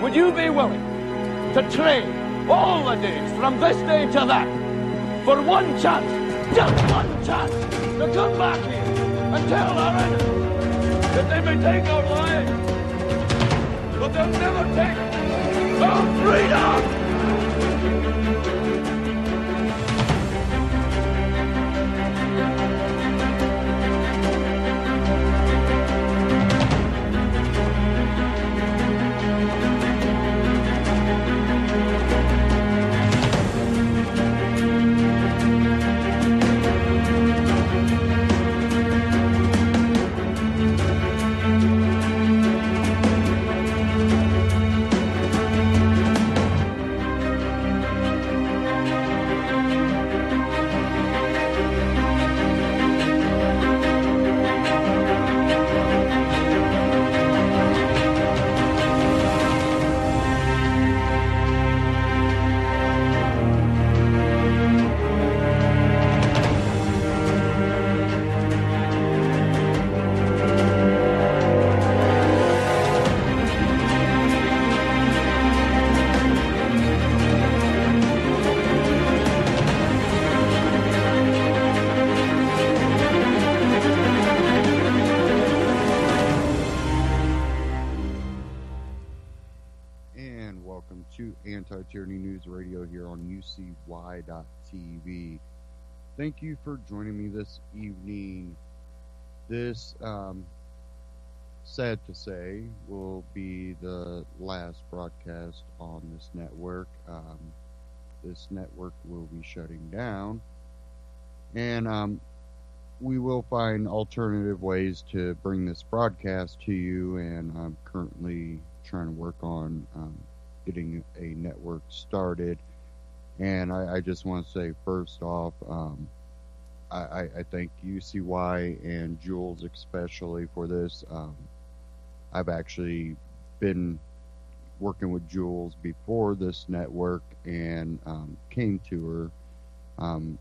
Would you be willing to trade all the days from this day to that for one chance, just one chance, to come back here and tell our enemies that they may take our lives, but they'll never take our freedom? Anti-Tyranny News Radio here on UCY.TV. Thank you for joining me this evening. This, sad to say, will be the last broadcast on this network. This network will be shutting down, and we will find alternative ways to bring this broadcast to you, and I'm currently trying to work on getting a network started. And I just want to say, first off, I thank UCY and Jules especially for this. I've actually been working with Jules before this network, and came to her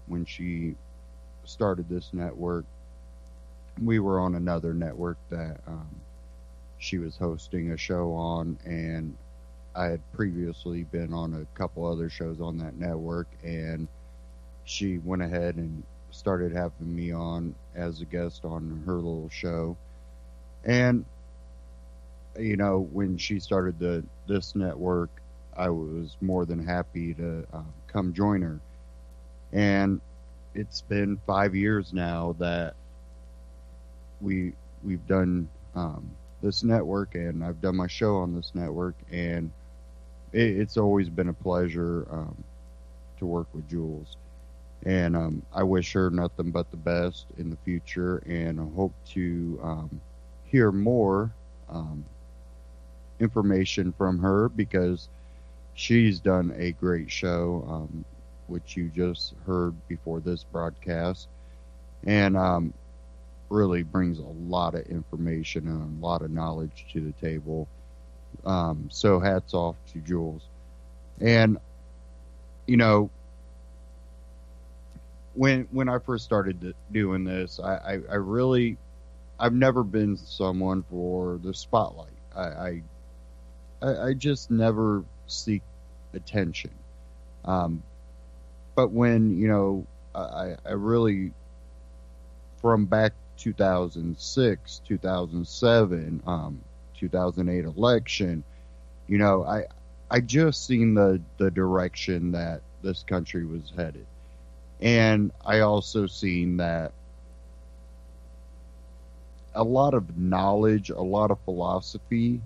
when she started this network. We were on another network that she was hosting a show on, and I had previously been on a couple other shows on that network, and she went ahead and started having me on as a guest on her little show. And, you know, when she started this network, I was more than happy to come join her. And it's been 5 years now that we've done this network, and I've done my show on this network, and it's always been a pleasure to work with Jules, and I wish her nothing but the best in the future, and I hope to hear more information from her, because she's done a great show, which you just heard before this broadcast, and really brings a lot of information and a lot of knowledge to the table. So hats off to Jules. And, you know, when I first started doing this, I've never been someone for the spotlight. I just never seek attention. But when, you know, I really, from back 2006, 2007, 2008 election, you know, I just seen the direction that this country was headed. And I also seen that a lot of knowledge, a lot of philosophy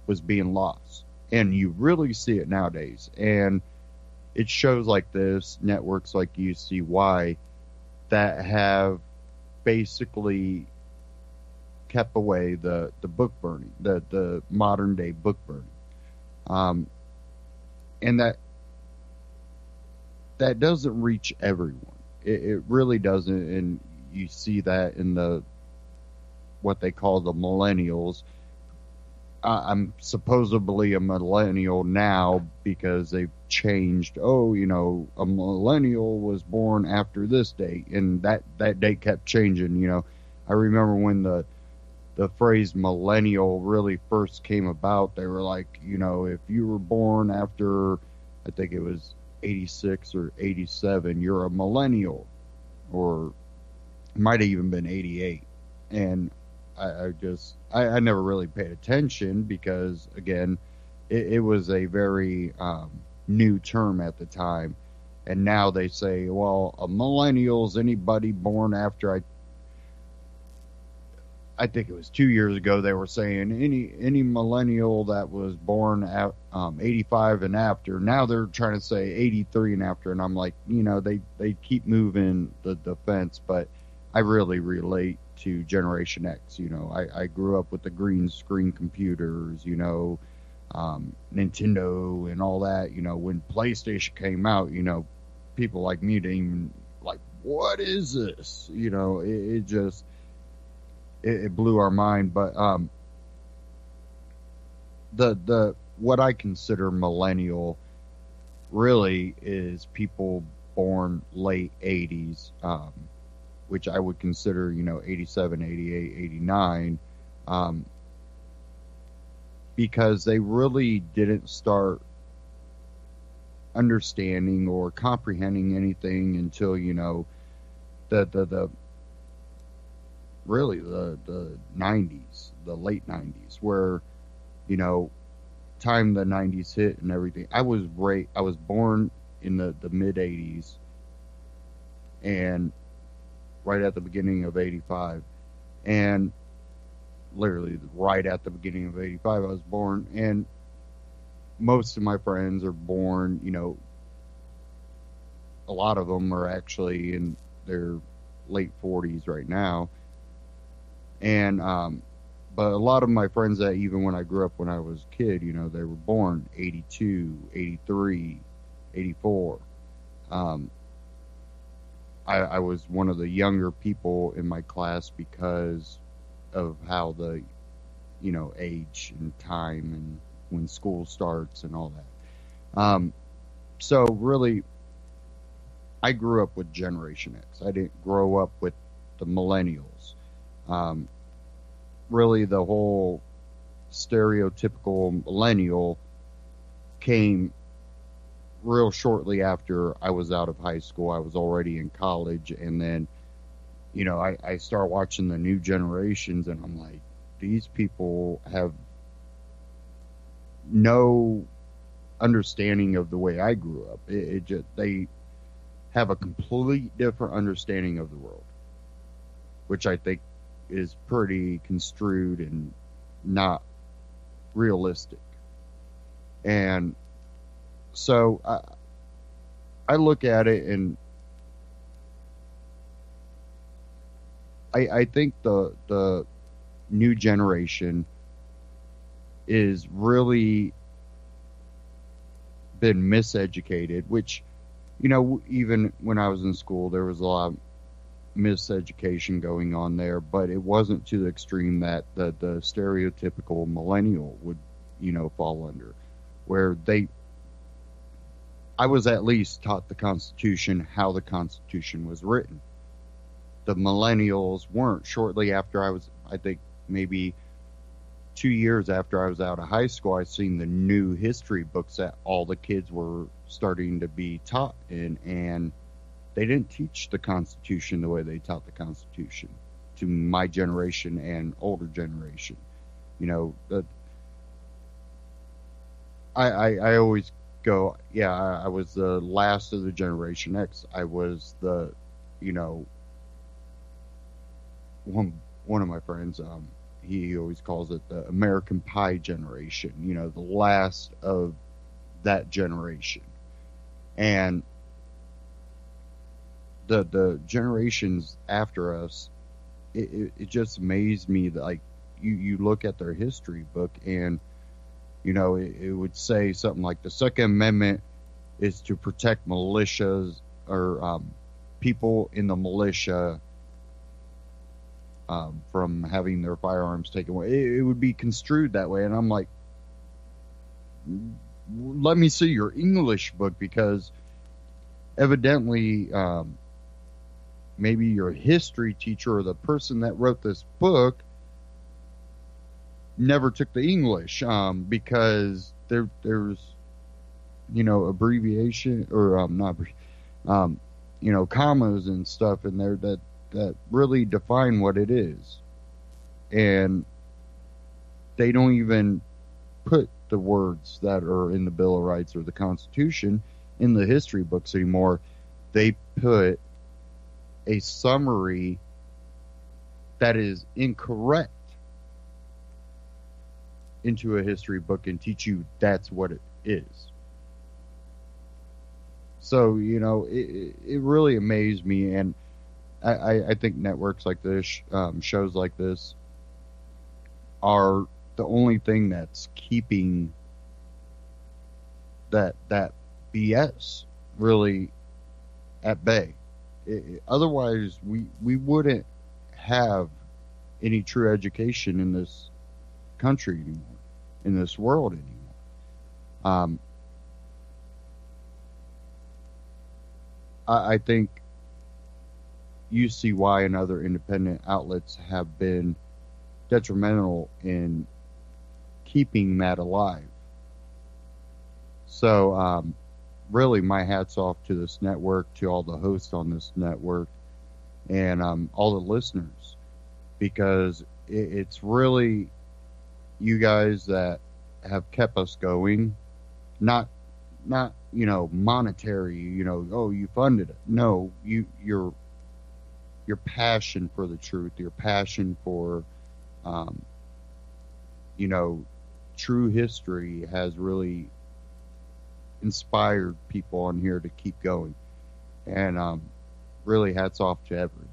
was being lost. And you really see it nowadays. And it shows like this, networks like UCY, that have basically kept away the book burning, the modern day book burning, and that doesn't reach everyone. It really doesn't, and you see that in what they call the millennials. I'm supposedly a millennial now because they've changed. Oh, you know, a millennial was born after this date, and that date kept changing. You know, I remember when the the phrase millennial really first came about, they were like, if you were born after, I think it was 86 or 87, you're a millennial, or it might have even been 88. And I never really paid attention because, again, it was a very new term at the time. And now they say, well, a millennial's anybody born after, I think it was 2 years ago, they were saying any millennial that was born at 85 and after. Now they're trying to say 83 and after, and I'm like, they keep moving the fence, but I really relate to Generation X. I grew up with the green screen computers, Nintendo and all that. When PlayStation came out, people like me didn't even like, what is this? It just it blew our mind. But the what I consider millennial really is people born late 80s, which I would consider 87, 88, 89, because they really didn't start understanding or comprehending anything until the really the 90s, the late 90s, where time the 90s hit and everything. I was born in the mid 80s, and right at the beginning of 85, and literally right at the beginning of 85 I was born. And most of my friends are born, a lot of them are actually in their late 40s right now. And but a lot of my friends that even when I grew up when I was a kid, they were born 82, 83, 84. I was one of the younger people in my class because of how the age and time and when school starts and all that. So really, I grew up with Generation X. I didn't grow up with the millennials. Really, the whole stereotypical millennial came real shortly after I was out of high school. I was already in college, and then I start watching the new generations, and I'm like, these people have no understanding of the way I grew up. It just, they have a complete different understanding of the world, which I think is pretty construed and not realistic. And so I look at it, and I think the new generation is really been miseducated, which, even when I was in school, there was a lot of miseducation going on there, but it wasn't to the extreme that the stereotypical millennial would, fall under, where I was at least taught the Constitution, how the Constitution was written. The millennials weren't. Shortly after I think maybe 2 years after I was out of high school, I seen the new history books that all the kids were starting to be taught in, and they didn't teach the Constitution the way they taught the Constitution to my generation and older generation. I always go, yeah, I was the last of the Generation X. I was the, one of my friends, he always calls it the American Pie generation, the last of that generation. And the generations after us, it just amazed me that, like, you look at their history book, and it would say something like the Second Amendment is to protect militias or people in the militia from having their firearms taken away. It would be construed that way, and I'm like, let me see your English book, because evidently maybe your history teacher or the person that wrote this book never took the English, because there's, abbreviation, or not commas and stuff in there that really define what it is. And they don't even put the words that are in the Bill of Rights or the Constitution in the history books anymore. They put a summary that is incorrect into a history book and teach you that's what it is. So, it really amazed me. And I think networks like this, shows like this, are the only thing that's keeping that BS really at bay. Otherwise, we wouldn't have any true education in this country anymore, in this world anymore. I think UCY and other independent outlets have been detrimental in keeping that alive. So, really, my hat's off to this network, to all the hosts on this network, and all the listeners, because it's really you guys that have kept us going. Not monetary. Oh, you funded it. No, your passion for the truth, your passion for true history has really inspired people on here to keep going. And really hats off to everyone.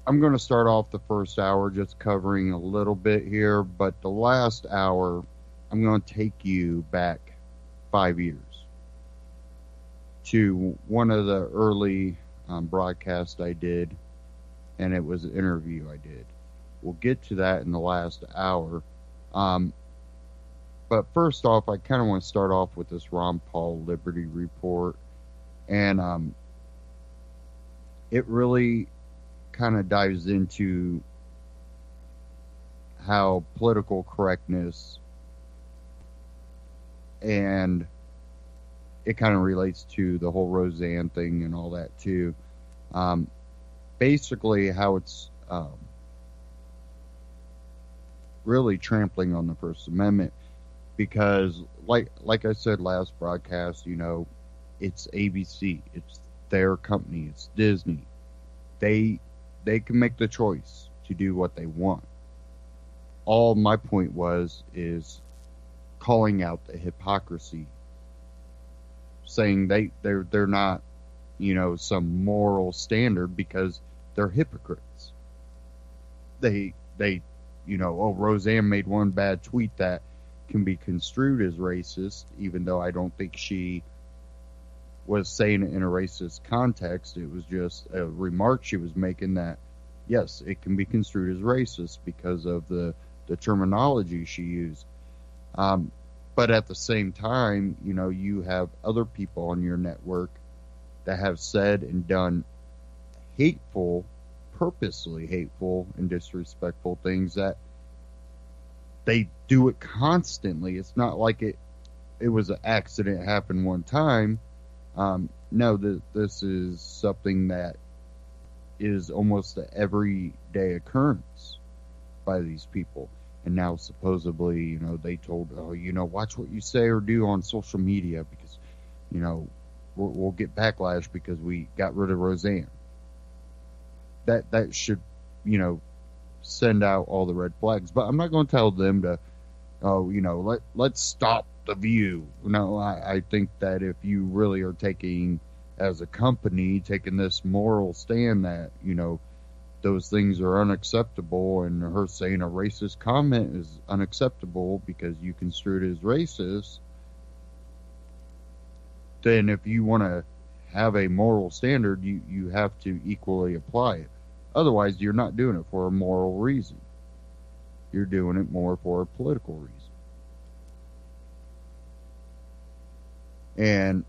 I'm going to start off the first hour just covering a little bit here, but the last hour, I'm going to take you back 5 years to one of the early broadcasts I did, and it was an interview I did. We'll get to that in the last hour. But first off, I kind of want to start off with this Ron Paul Liberty Report. And it really kind of dives into how political correctness, and it kind of relates to the whole Roseanne thing and all that too. Basically how it's really trampling on the First Amendment, because like I said last broadcast, it's ABC, it's their company, it's Disney. They can make the choice to do what they want. All my point is calling out the hypocrisy, saying they're not, some moral standard, because they're hypocrites. They Roseanne made one bad tweet that can be construed as racist, even though I don't think she was saying it in a racist context. It was just a remark she was making that, yes, it can be construed as racist because of the terminology she used. But at the same time, you have other people on your network that have said and done purposely hateful and disrespectful things, that they do it constantly. It's not like it was an accident, happened one time. No, this is something that is almost an everyday occurrence by these people. And now supposedly, they told, watch what you say or do on social media, because, we'll get backlash because we got rid of Roseanne. That should, send out all the red flags. But I'm not going to tell them to, let's stop the View. No, I think that if you really are taking, as a company, taking this moral stand that, those things are unacceptable, and her saying a racist comment is unacceptable because you construed it as racist, then if you want to have a moral standard, you have to equally apply it. Otherwise, you're not doing it for a moral reason. You're doing it more for a political reason. And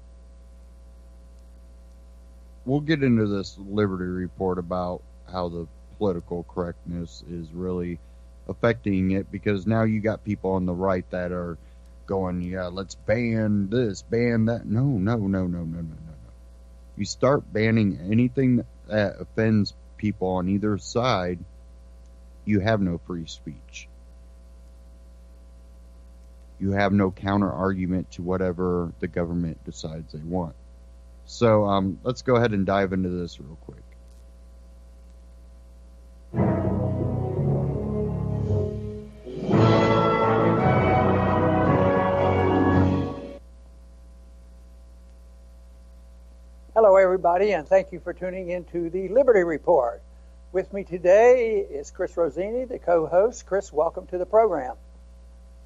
we'll get into this Liberty Report about how the political correctness is really affecting it, because now you got people on the right that are going, yeah, let's ban this, ban that. No. You start banning anything that offends people on either side, you have no free speech. You have no counter argument to whatever the government decides they want. So let's go ahead and dive into this real quick. Hello, everybody, and thank you for tuning into the Liberty Report. With me today is Chris Rossini, the co-host. Chris, welcome to the program.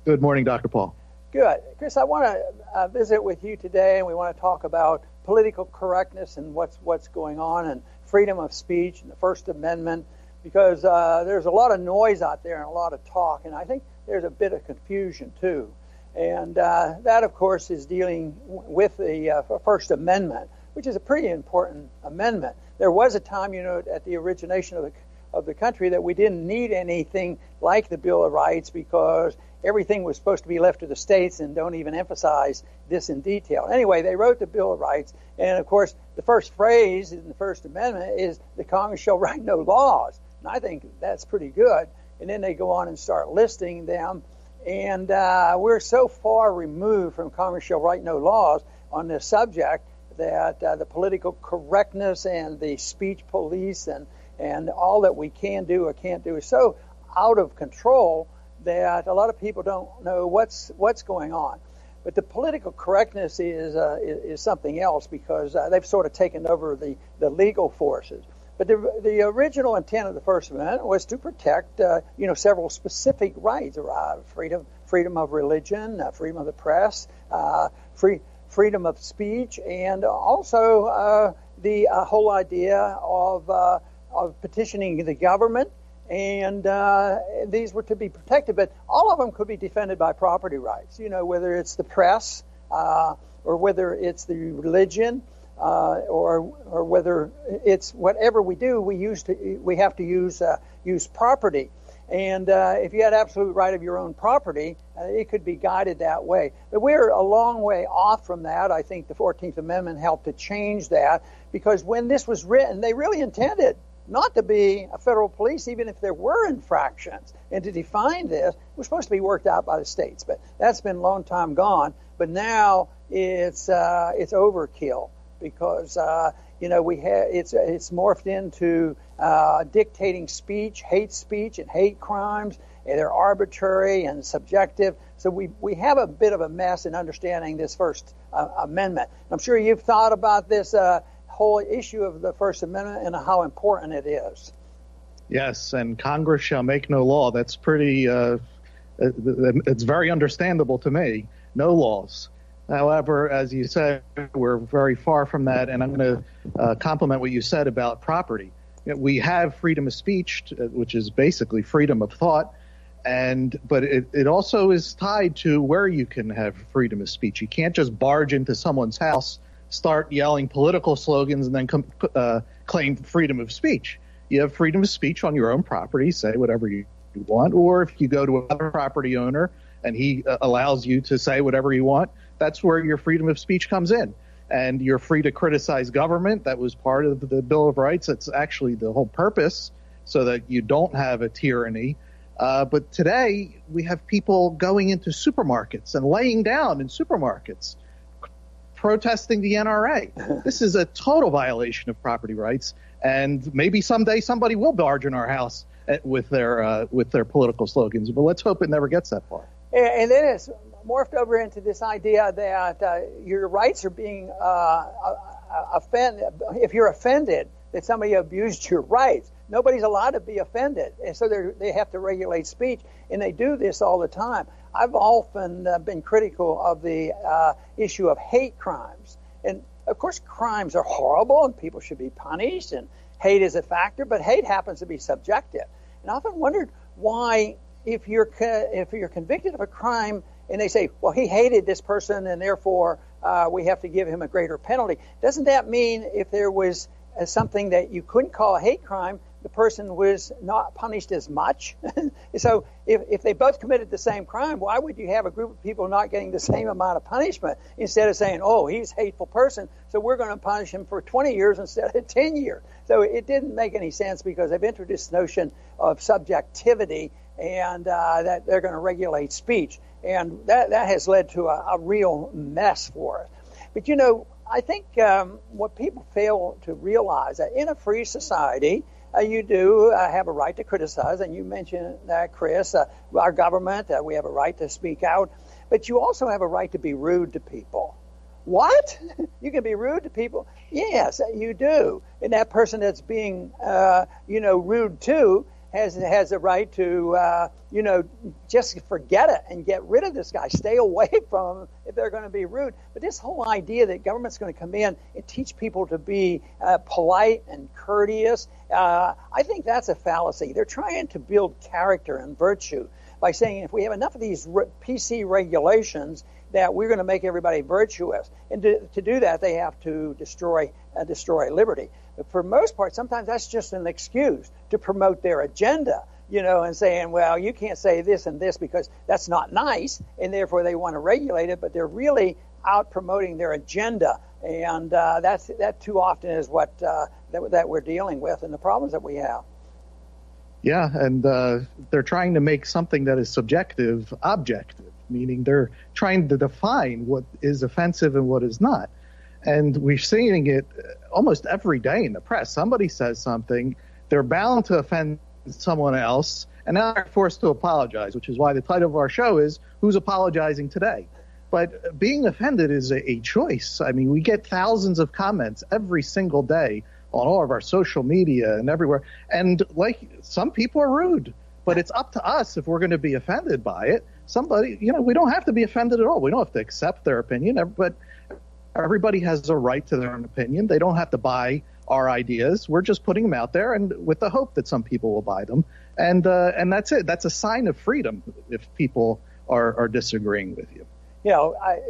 Good morning, Dr. Paul. Good. Chris, I want to visit with you today, and we want to talk about political correctness and what's going on, and freedom of speech and the First Amendment, because there's a lot of noise out there and a lot of talk, and I think there's a bit of confusion, too. And that, of course, is dealing with the First Amendment, which is a pretty important amendment. There was a time, at the origination of the country that we didn't need anything like the Bill of Rights, because everything was supposed to be left to the states, and don't even emphasize this in detail. Anyway, they wrote the Bill of Rights, and of course, the first phrase in the First Amendment is the Congress shall write no laws. And I think that's pretty good. And then they go on and start listing them. And we're so far removed from Congress shall write no laws on this subject that the political correctness and the speech police and all that we can do or can't do is so out of control that a lot of people don't know what's going on. But the political correctness is something else, because they've sort of taken over the legal forces. But the original intent of the First Amendment was to protect several specific rights: freedom of religion, freedom of the press, freedom of speech, and also the whole idea of petitioning the government. And these were to be protected, but all of them could be defended by property rights. Whether it's the press, or whether it's the religion, or whether it's whatever we do, we have to use property. And if you had absolute right of your own property, it could be guided that way. But we're a long way off from that. I think the 14th Amendment helped to change that, because when this was written, they really intended not to be a federal police, even if there were infractions. And to define this was supposed to be worked out by the states. But that's been a long time gone. But now it's overkill, because it's morphed into dictating speech, and hate crimes, and they're arbitrary and subjective. So we have a bit of a mess in understanding this First Amendment. I'm sure you've thought about this whole issue of the First Amendment and how important it is. Yes, and Congress shall make no law. That's pretty, it's very understandable to me. No laws. However, as you said, we're very far from that, and I'm going to compliment what you said about property. We have freedom of speech, which is basically freedom of thought, but it also is tied to where you can have freedom of speech. You can't just barge into someone's house, start yelling political slogans, and then claim freedom of speech. You have freedom of speech on your own property, say whatever you want, or if you go to another property owner and he allows you to say whatever you want, that's where your freedom of speech comes in. And you're free to criticize government. That was part of the Bill of Rights. That's actually the whole purpose, so that you don't have a tyranny. But today we have people going into supermarkets and laying down in supermarkets, protesting the NRA. This is a total violation of property rights, and maybe someday somebody will barge in our house with their political slogans. But let's hope it never gets that far. And then it's morphed over into this idea that your rights are being offended. If you're offended that somebody abused your rights, nobody's allowed to be offended, and so they have to regulate speech, and they do this all the time. I've often been critical of the issue of hate crimes. And, of course, crimes are horrible and people should be punished, and hate is a factor, but hate happens to be subjective. And I often wondered why, if you're convicted of a crime and they say, well, he hated this person and therefore we have to give him a greater penalty, doesn't that mean if there was something that you couldn't call a hate crime, the person was not punished as much. So if they both committed the same crime, why would you have a group of people not getting the same amount of punishment instead of saying, oh, he's a hateful person, so we're going to punish him for 20 years instead of 10 years? So it didn't make any sense because they've introduced the notion of subjectivity and that they're going to regulate speech. And that has led to a real mess for us. But, you know, I think what people fail to realize that in a free society, you do have a right to criticize, and you mentioned that, Chris, our government, we have a right to speak out, but you also have a right to be rude to people. What? You can be rude to people? Yes, you do. And that person that's being, rude to has a right to, just forget it and get rid of this guy. Stay away from him if they're going to be rude. But this whole idea that government's going to come in and teach people to be polite and courteous, I think that's a fallacy. They're trying to build character and virtue by saying if we have enough of these PC regulations that we're going to make everybody virtuous. And to do that, they have to destroy liberty. But for most part, sometimes that's just an excuse to promote their agenda, and saying, well, you can't say this and this because that's not nice, and therefore they want to regulate it, but they're really out promoting their agenda. And that too often is what that we're dealing with and the problems that we have. Yeah, and they're trying to make something that is subjective objective, meaning they're trying to define what is offensive and what is not. And we're seeing it almost every day in the press. Somebody says something, they're bound to offend someone else, and now they're forced to apologize, which is why the title of our show is Who's Apologizing Today? But being offended is a choice. I mean, we get thousands of comments every single day on all of our social media and everywhere. And like, some people are rude, but it's up to us if we're going to be offended by it. Somebody, we don't have to be offended at all. We don't have to accept their opinion, but everybody has a right to their own opinion. They don't have to buy our ideas. We're just putting them out there, and with the hope that some people will buy them. And that's it. That's a sign of freedom if people are disagreeing with you.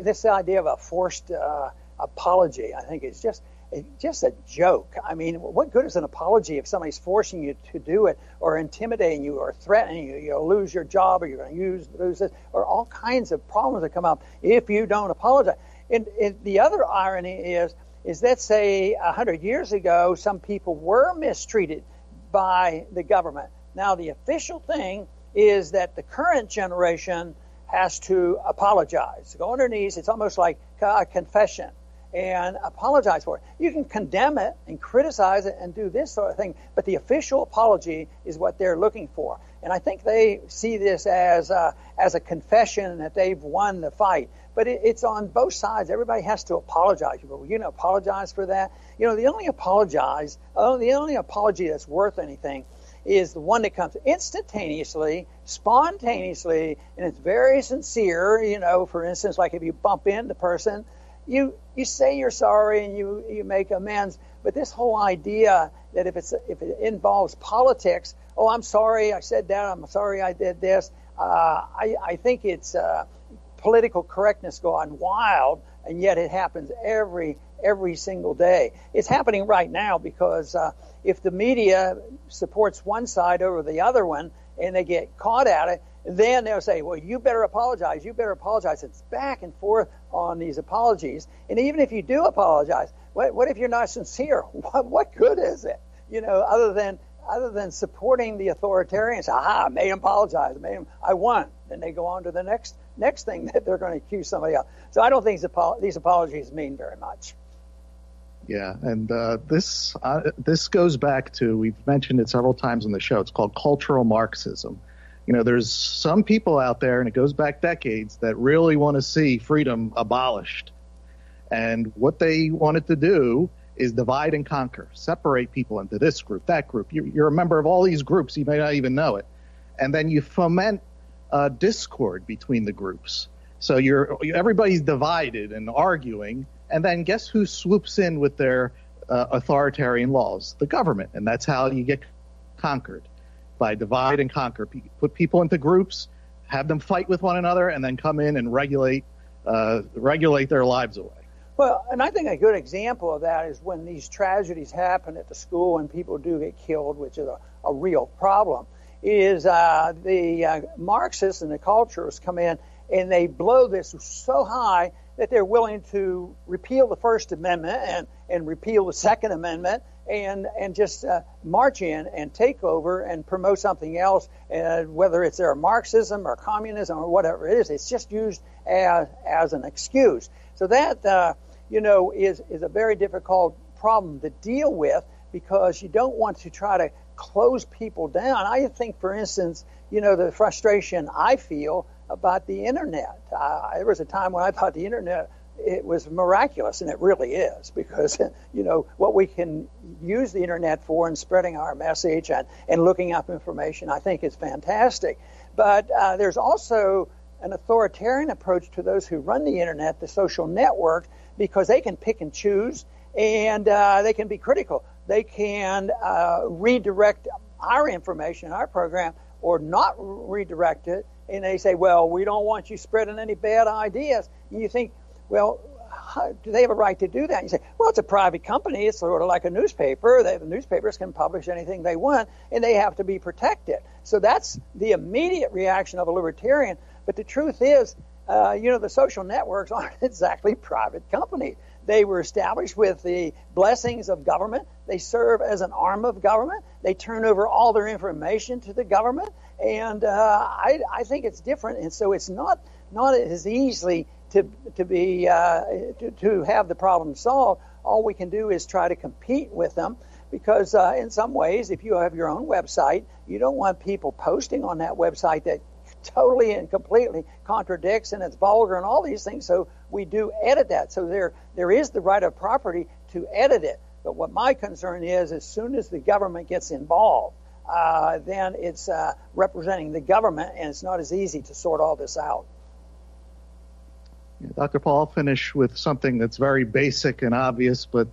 This idea of a forced apology, I think, is just a joke. I mean, what good is an apology if somebody's forcing you to do it, or intimidating you, or threatening you? You'll lose your job, or you're going to lose this, or all kinds of problems that come up if you don't apologize. And the other irony is let's say 100 years ago, some people were mistreated by the government. Now, the official thing is that the current generation has to apologize. Go on their knees. It's almost like a confession, and apologize for it. You can condemn it and criticize it and do this sort of thing, but the official apology is what they're looking for. And I think they see this as a confession that they've won the fight. But it's on both sides. Everybody has to apologize. Well, apologize for that. The only apology that's worth anything is the one that comes instantaneously, spontaneously, and it's very sincere. For instance, like if you bump into the person, you say you're sorry and you make amends. But this whole idea that if it involves politics, oh, I'm sorry I said that, I'm sorry I did this, I think it's political correctness gone wild, and yet it happens every single day. It's happening right now because if the media supports one side over the other one and they get caught at it, then they'll say, well, you better apologize. It's back and forth on these apologies. And even if you do apologize, what if you're not sincere? What good is it? Other than supporting the authoritarians. I made him apologize. I won. Then they go on to the next thing that they're going to accuse somebody else. So I don't think these apologies mean very much. Yeah, and this goes back to, we've mentioned it several times on the show, it's called cultural Marxism. There's some people out there, and it goes back decades, that really want to see freedom abolished. And what they wanted to do is divide and conquer, separate people into this group, that group. You're a member of all these groups, you may not even know it. And then you foment discord between the groups. So everybody's divided and arguing, and then guess who swoops in with their authoritarian laws? The government. And that's how you get conquered, by divide and conquer. Put people into groups, have them fight with one another, and then come in and regulate their lives away. Well, and I think a good example of that is when these tragedies happen at the school and people do get killed, which is a real problem, is the Marxists and the culturists come in and they blow this so high that they're willing to repeal the First Amendment and repeal the Second Amendment and just march in and take over and promote something else, whether it's their Marxism or communism or whatever it is. It's just used as an excuse. So that, is a very difficult problem to deal with because you don't want to try to close people down. I think, for instance, the frustration I feel about the Internet. There was a time when I thought the Internet, it was miraculous, and it really is, because, what we can use the Internet for in spreading our message and looking up information, I think is fantastic. But there's also an authoritarian approach to those who run the Internet, the social network, because they can pick and choose, and they can be critical. They can redirect our information, our program, or not redirect it, and they say, well, we don't want you spreading any bad ideas. And you think, well, do they have a right to do that? And you say, well, it's a private company. It's sort of like a newspaper. The newspapers can publish anything they want, and they have to be protected. So that's the immediate reaction of a libertarian. But the truth is, the social networks aren't exactly private companies. They were established with the blessings of government. They serve as an arm of government. They turn over all their information to the government. And I think it's different. And so it's not as easily to have the problem solved. All we can do is try to compete with them, because in some ways, if you have your own website, you don't want people posting on that website that totally and completely contradicts and it's vulgar and all these things. So we do edit that. So there is the right of property to edit it. But what my concern is, as soon as the government gets involved, then it's representing the government, and it's not as easy to sort all this out. Dr. Paul, I'll finish with something that's very basic and obvious, but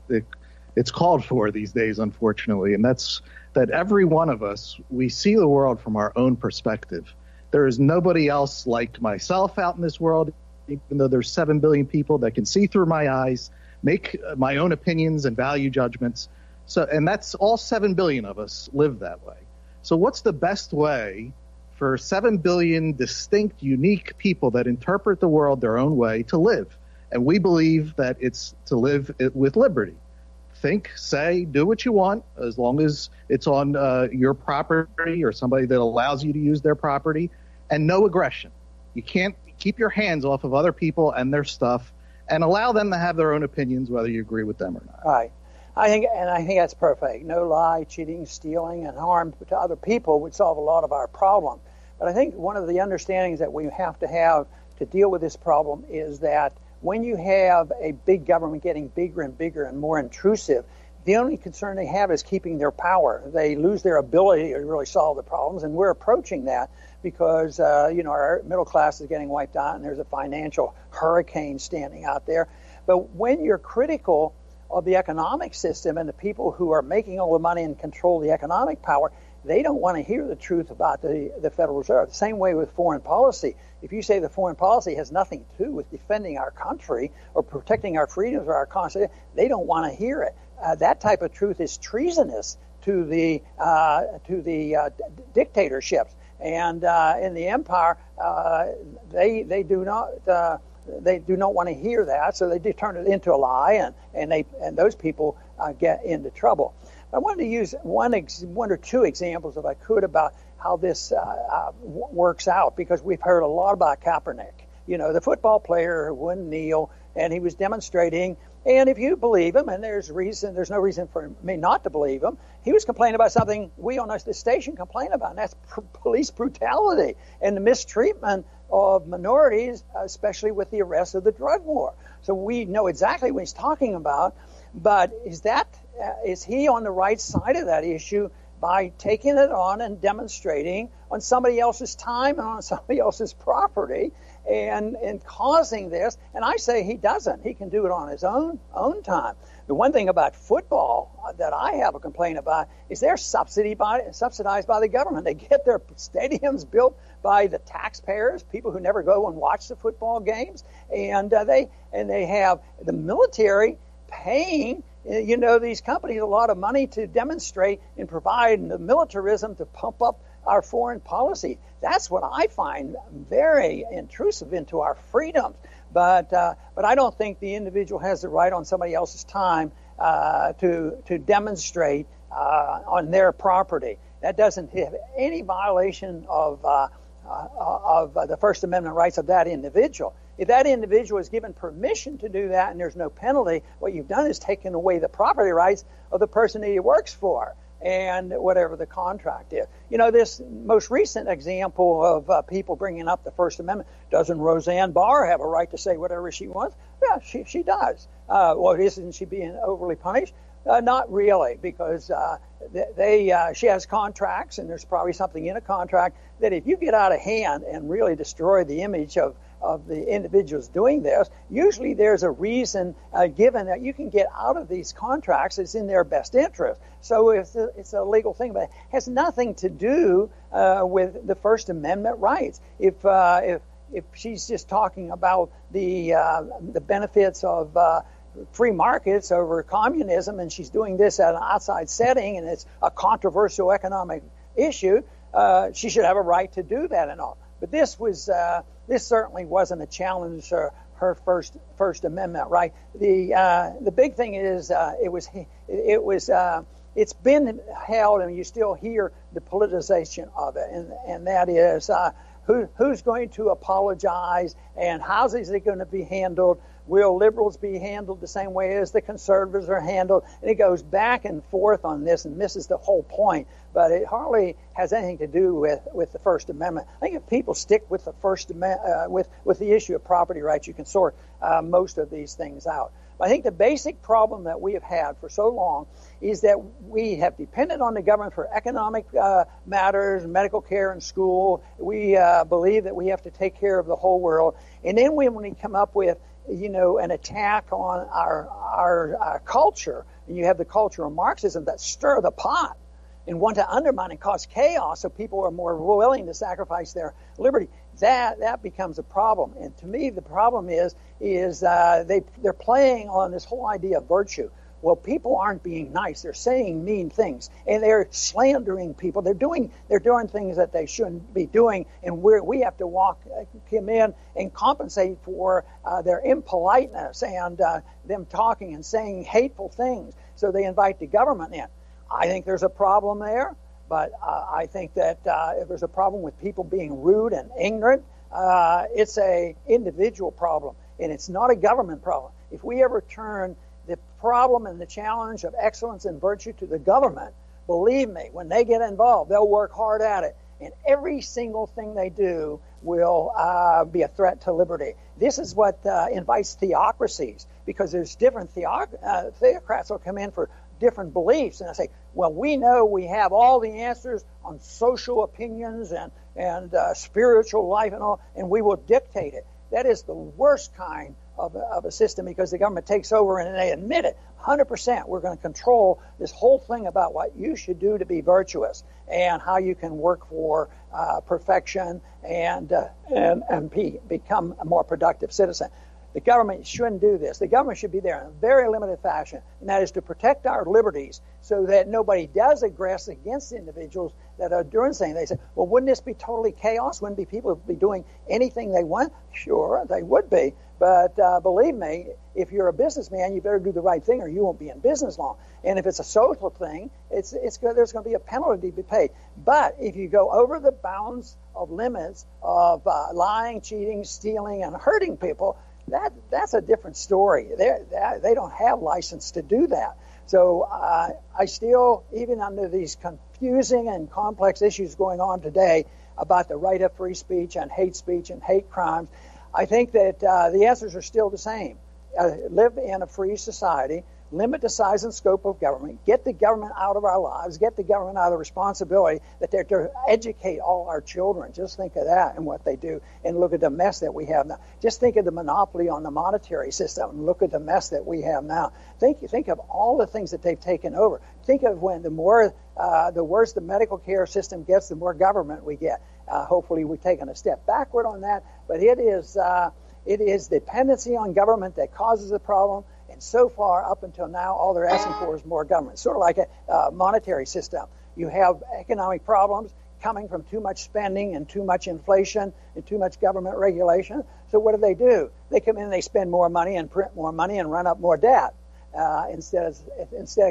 it's called for these days, unfortunately, and that's that every one of us, we see the world from our own perspective. There is nobody else like myself out in this world, even though there's 7 billion people that can see through my eyes, make my own opinions and value judgments. So, and that's all 7 billion of us live that way. So what's the best way for 7 billion distinct, unique people that interpret the world their own way to live? And we believe that it's to live with liberty. Think, say, do what you want, as long as it's on your property or somebody that allows you to use their property, and no aggression. You can't keep your hands off of other people and their stuff, and allow them to have their own opinions, whether you agree with them or not. Right. I think that's perfect. No lie, cheating, stealing, and harm to other people would solve a lot of our problem. But I think one of the understandings that we have to deal with this problem is that when you have a big government getting bigger and bigger and more intrusive, the only concern they have is keeping their power. They lose their ability to really solve the problems, and we're approaching that because our middle class is getting wiped out, and there's a financial hurricane standing out there. But when you're critical of the economic system and the people who are making all the money and control the economic power, they don't want to hear the truth about the Federal Reserve. The same way with foreign policy. If you say the foreign policy has nothing to do with defending our country or protecting our freedoms or our constitution, they don't want to hear it. That type of truth is treasonous to the dictatorships. And in the empire, they do not want to hear that, so they turn it into a lie, and those people get into trouble. I wanted to use one or two examples, if I could, about how this works out, because we've heard a lot about Kaepernick, the football player who wouldn't kneel, and he was demonstrating. And if you believe him, and there's no reason for me not to believe him, he was complaining about something we on the station complain about, and that's police brutality and the mistreatment of minorities, especially with the arrest of the drug war. So we know exactly what he's talking about, but is he on the right side of that issue by taking it on and demonstrating on somebody else's time and on somebody else's property and causing this. And I say he doesn't. He can do it on his own time. The one thing about football that I have a complaint about is they're subsidized by the government. They get their stadiums built by the taxpayers, people who never go and watch the football games, and they have the military paying these companies a lot of money to demonstrate and provide the militarism to pump up our foreign policy. That's what I find very intrusive into our freedoms. But I don't think the individual has the right on somebody else's time to demonstrate on their property. That doesn't have any violation of the First Amendment rights of that individual. If that individual is given permission to do that and there's no penalty, what you've done is taken away the property rights of the person that he works for and whatever the contract is. This most recent example of people bringing up the First Amendment, doesn't Roseanne Barr have a right to say whatever she wants? Yeah, she does. Isn't she being overly punished? Not really, because she has contracts, and there's probably something in a contract that if you get out of hand and really destroy the image of the individuals doing this, usually there's a reason given that you can get out of these contracts. It's in their best interest. So it's a legal thing, but it has nothing to do with the First Amendment rights. If she's just talking about the benefits of free markets over communism, and she's doing this at an outside setting, and it's a controversial economic issue, she should have a right to do that and all. But this certainly wasn't a challenge to her First Amendment right. The big thing is it's been held, and you still hear the politicization of it, and that is who's going to apologize and how is it going to be handled. Will liberals be handled the same way as the conservatives are handled? And it goes back and forth on this and misses the whole point. But it hardly has anything to do with the First Amendment. I think if people stick with the First Amendment, with the issue of property rights, you can sort most of these things out. But I think the basic problem that we have had for so long is that we have depended on the government for economic matters, medical care, and school. We believe that we have to take care of the whole world. And then when we come up with an attack on our culture, and you have the culture of Marxism that stir the pot and want to undermine and cause chaos so people are more willing to sacrifice their liberty, that becomes a problem. And to me, the problem is they're playing on this whole idea of virtue. Well, people aren't being nice. They're saying mean things, and they're slandering people. They're doing things that they shouldn't be doing, and we have to come in and compensate for their impoliteness and them talking and saying hateful things. So they invite the government in. I think there's a problem there, but I think that if there's a problem with people being rude and ignorant, it's a individual problem, and it's not a government problem. If we ever turn the problem and the challenge of excellence and virtue to the government, believe me, when they get involved, they'll work hard at it. And every single thing they do will be a threat to liberty. This is what invites theocracies, because there's different theocrats will come in for different beliefs. And I say, well, we know we have all the answers on social opinions and spiritual life and all, and we will dictate it. That is the worst kind of a system, because the government takes over and they admit it 100%. We're going to control this whole thing about what you should do to be virtuous and how you can work for perfection and become a more productive citizen. The government shouldn't do this. The government should be there in a very limited fashion, and that is to protect our liberties so that nobody does aggress against individuals that are doing something. They say, well, wouldn't this be totally chaos? Wouldn't people be doing anything they want? Sure, they would be. But believe me, if you're a businessman, you better do the right thing or you won't be in business long. And if it's a social thing, there's going to be a penalty to be paid. But if you go over the bounds of limits of lying, cheating, stealing, and hurting people, that's a different story. They don't have license to do that. So I still, even under these confusing and complex issues going on today about the right of free speech and hate crimes, I think that the answers are still the same. Live in a free society limit the size and scope of government, get the government out of our lives, get the government out of the responsibility that they're to educate all our children. Just think of that and what they do, and look at the mess that we have now. Just think of the monopoly on the monetary system and look at the mess that we have now. Think of all the things that they've taken over. Think of when the worse the medical care system gets, the more government we get. Hopefully we've taken a step backward on that, but it is dependency on government that causes the problem. And so far, up until now, all they're asking for is more government. Sort of like a monetary system. You have economic problems coming from too much spending and too much inflation and too much government regulation. So what do? They come in and they spend more money and print more money and run up more debt instead of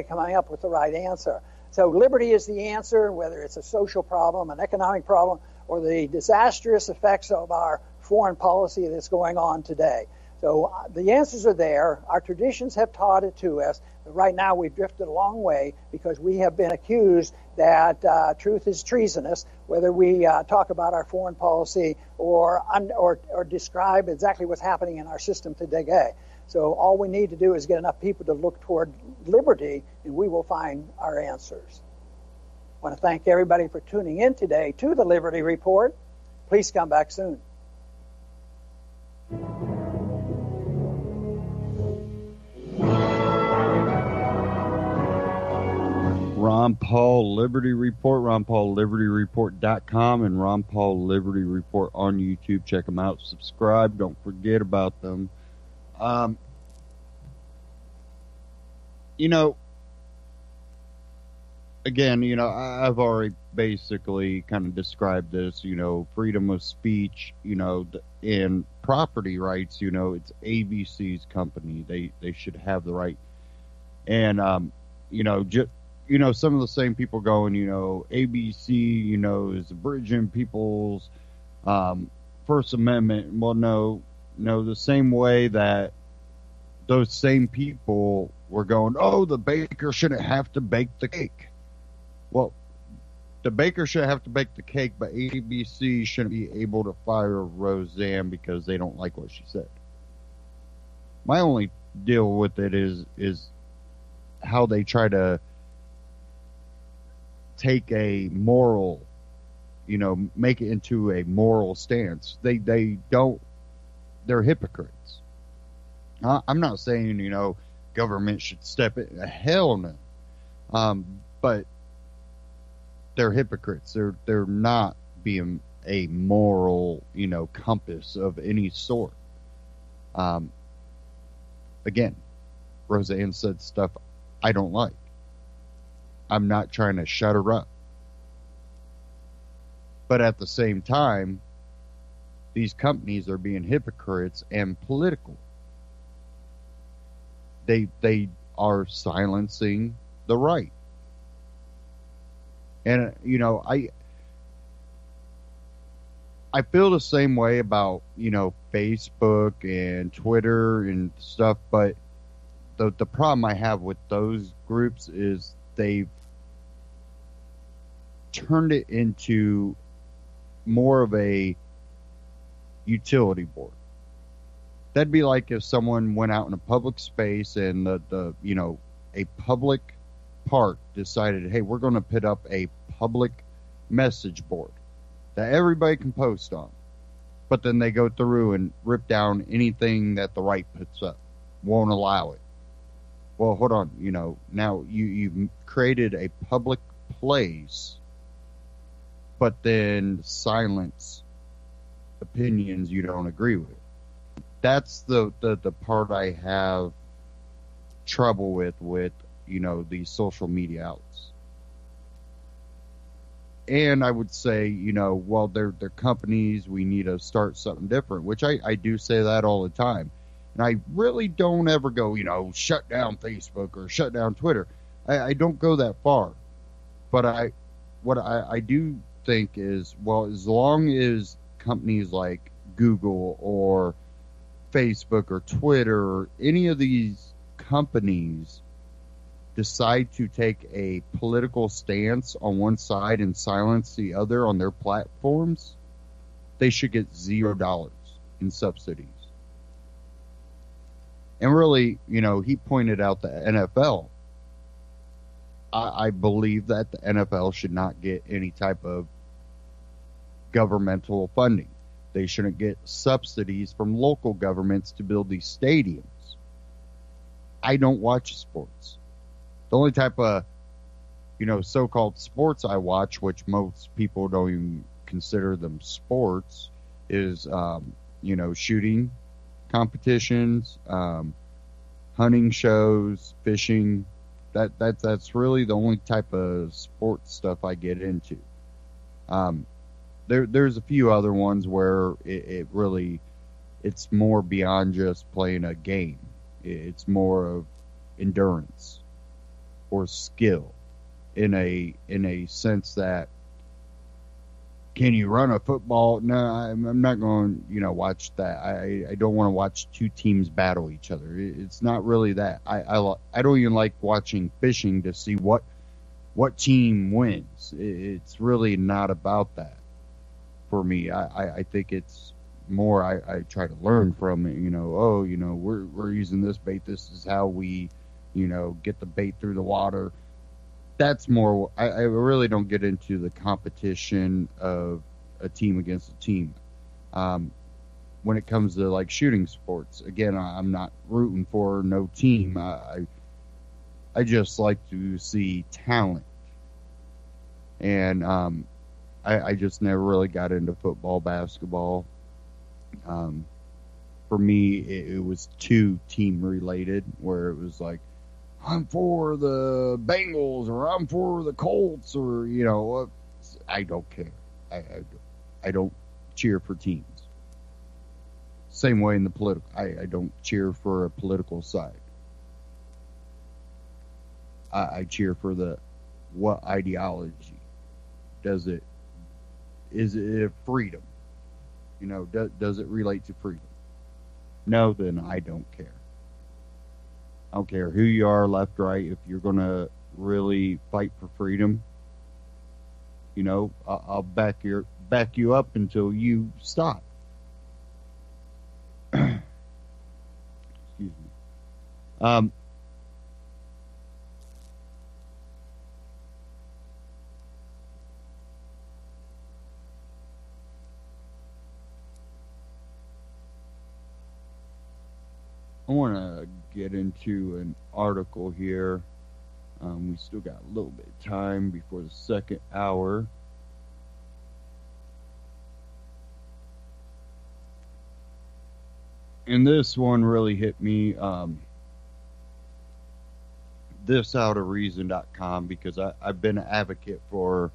coming up with the right answer. So liberty is the answer, whether it's a social problem, an economic problem, or the disastrous effects of our foreign policy that's going on today. So the answers are there. Our traditions have taught it to us. But right now we've drifted a long way because we have been accused that truth is treasonous, whether we talk about our foreign policy or describe exactly what's happening in our system today. So all we need to do is get enough people to look toward liberty, and we will find our answers. I want to thank everybody for tuning in today to the Liberty Report. Please come back soon. Ron Paul Liberty Report, RonPaulLibertyReport.com, and Ron Paul Liberty Report on YouTube. Check them out. Subscribe. Don't forget about them. Again, I've already basically kind of described this, freedom of speech, and property rights, it's ABC's company. They should have the right. And, some of the same people going, ABC, is abridging people's First Amendment. Well, no, the same way that those same people were going, oh, the baker shouldn't have to bake the cake. Well, the baker should have to bake the cake, but ABC shouldn't be able to fire Roseanne because they don't like what she said. My only deal with it is how they try to take a moral, make it into a moral stance. They don't. They're hypocrites. I'm not saying, government should step in. Hell no. But they're hypocrites. They're not being a moral, compass of any sort. Again, Roseanne said stuff I don't like. I'm not trying to shut her up. But at the same time, these companies are being hypocrites and political. They are silencing the right. And, I feel the same way about, Facebook and Twitter and stuff, but the problem I have with those groups is they've turned it into more of a utility board. That'd be like if someone went out in a public space and a public park decided, hey, we're going to put up a public message board that everybody can post on. But then they go through and rip down anything that the right puts up, won't allow it. Well, hold on, now you've created a public place, but then silence opinions you don't agree with. That's the part I have trouble with these social media outs. And I would say, well, they're companies, we need to start something different, which I do say that all the time. And I really don't ever go, shut down Facebook or shut down Twitter. I don't go that far. But what I do think is, well, as long as companies like Google or Facebook or Twitter or any of these companies decide to take a political stance on one side and silence the other on their platforms, they should get $0 in subsidies. And really, he pointed out the NFL. I believe that the NFL should not get any type of governmental funding. They shouldn't get subsidies from local governments to build these stadiums. I don't watch sports. The only type of, so-called sports I watch, which most people don't even consider them sports, is, shooting competitions, hunting shows, fishing. That's really the only type of sports stuff I get into. There's a few other ones where it's more beyond just playing a game. It's more of endurance or skill in a sense that, can you run a football? No, I'm not going to watch that. I don't want to watch two teams battle each other. It's not really that. I don't even like watching fishing to see what team wins. It's really not about that for me. I think it's more, I try to learn from it. We're using this bait. This is how we, get the bait through the water. That's more, I really don't get into the competition of a team against a team. When it comes to like shooting sports, again, I'm not rooting for no team. I just like to see talent. And I just never really got into football, basketball. For me, it was too team related, where it was like, I'm for the Bengals or I'm for the Colts, or I don't care. I don't cheer for teams. Same way in the political. I don't cheer for a political side. I cheer for what ideology. Is it a freedom? Does it relate to freedom? No, then I don't care. I don't care who you are, left, right. If you're going to really fight for freedom, I'll back you up until you stop. Excuse me. I want to get into an article here. We still got a little bit of time before the second hour. And this one really hit me. This out of reason.com, because I've been an advocate for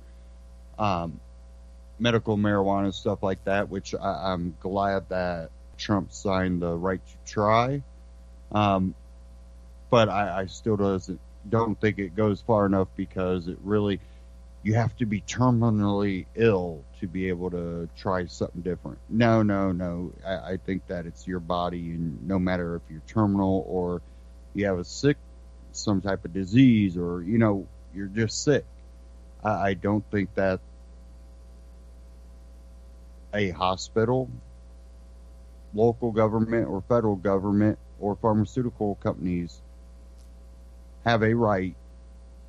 medical marijuana and stuff like that, which I'm glad that Trump signed the right to try. But I still don't think it goes far enough, because it really, you have to be terminally ill to be able to try something different. No. I think that it's your body, and no matter if you're terminal or you have some type of disease, or, you're just sick. I don't think that a hospital, local government or federal government or pharmaceutical companies have a right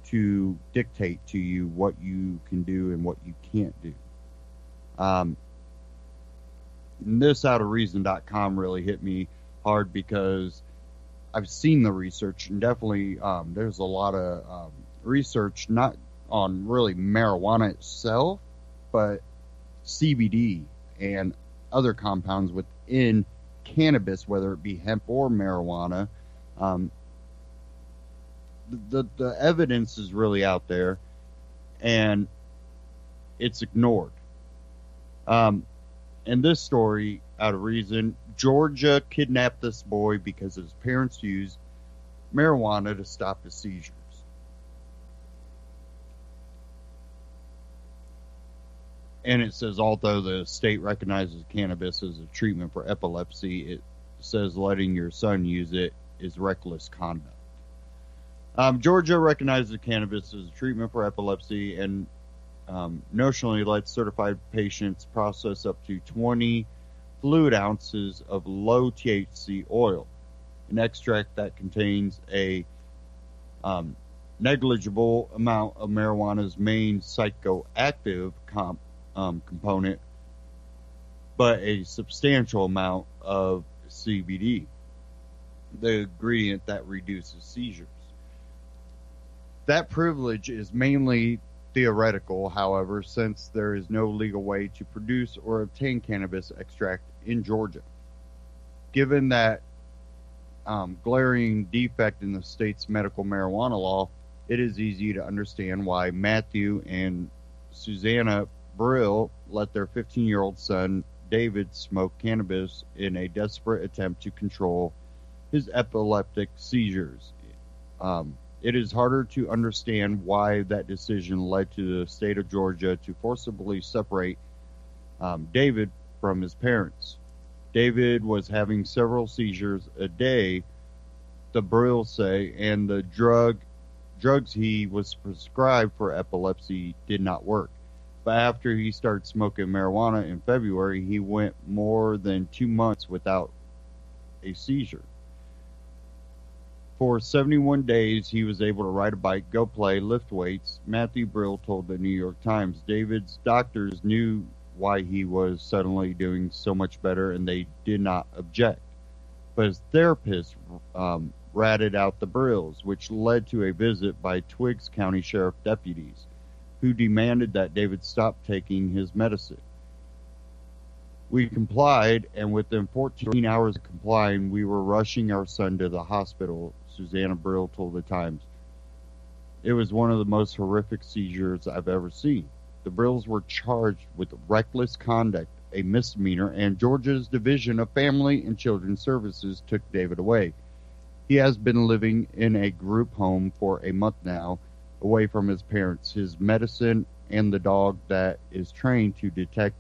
to dictate to you what you can do and what you can't do. This out of reason.com really hit me hard, because I've seen the research, and definitely there's a lot of research, not on really marijuana itself, but CBD and other compounds within cannabis, whether it be hemp or marijuana. The evidence is really out there, and it's ignored. In this story, out of reason, Georgia kidnapped this boy because his parents used marijuana to stop his seizures. And it says, although the state recognizes cannabis as a treatment for epilepsy, it says letting your son use it is reckless conduct. Georgia recognizes cannabis as a treatment for epilepsy, and notionally lets certified patients process up to 20 fluid ounces of low THC oil an extract that contains a negligible amount of marijuana's main psychoactive component, but a substantial amount of CBD, the ingredient that reduces seizures. That privilege is mainly theoretical, however, since there is no legal way to produce or obtain cannabis extract in Georgia. Given that glaring defect in the state's medical marijuana law, it is easy to understand why Matthew and Susanna Brill let their 15-year-old son David smoke cannabis in a desperate attempt to control his epileptic seizures. It is harder to understand why that decision led to the state of Georgia to forcibly separate David from his parents. David was having several seizures a day, the Brills say, and the drugs he was prescribed for epilepsy did not work. But after he started smoking marijuana in February, he went more than 2 months without a seizure. For 71 days, he was able to ride a bike, go play, lift weights. Matthew Brill told the New York Times David's doctors knew why he was suddenly doing so much better, and they did not object. But his therapist ratted out the Brills, which led to a visit by Twiggs County Sheriff deputies, who demanded that David stop taking his medicine. We complied, and within 14 hours of complying, we were rushing our son to the hospital, Susanna Brill told the Times. It was one of the most horrific seizures I've ever seen. The Brills were charged with reckless conduct, a misdemeanor, and Georgia's Division of Family and Children's Services took David away. He has been living in a group home for a month now, away from his parents, his medicine, and the dog that is trained to detect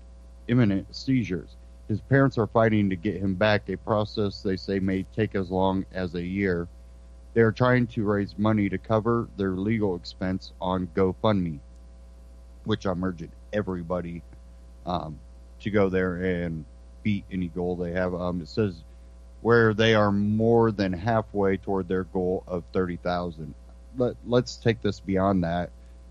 imminent seizures. His parents are fighting to get him back, a process they say may take as long as a year. They are trying to raise money to cover their legal expense on GoFundMe, which I'm urging everybody to go there and beat any goal they have. It says where they are more than halfway toward their goal of 30,000. Let's take this beyond that,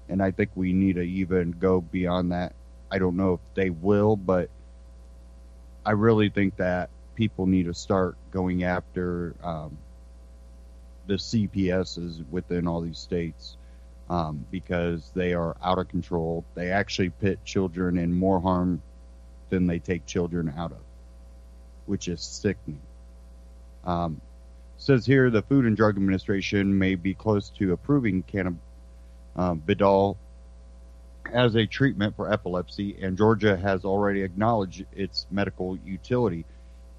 and I think we need to even go beyond that. I don't know if they will, but I really think that people need to start going after the CPSs within all these states because they are out of control. They actually put children in more harm than they take children out of, which is sickening. Says here the Food and Drug Administration may be close to approving cannabidiol as a treatment for epilepsy, and Georgia has already acknowledged its medical utility.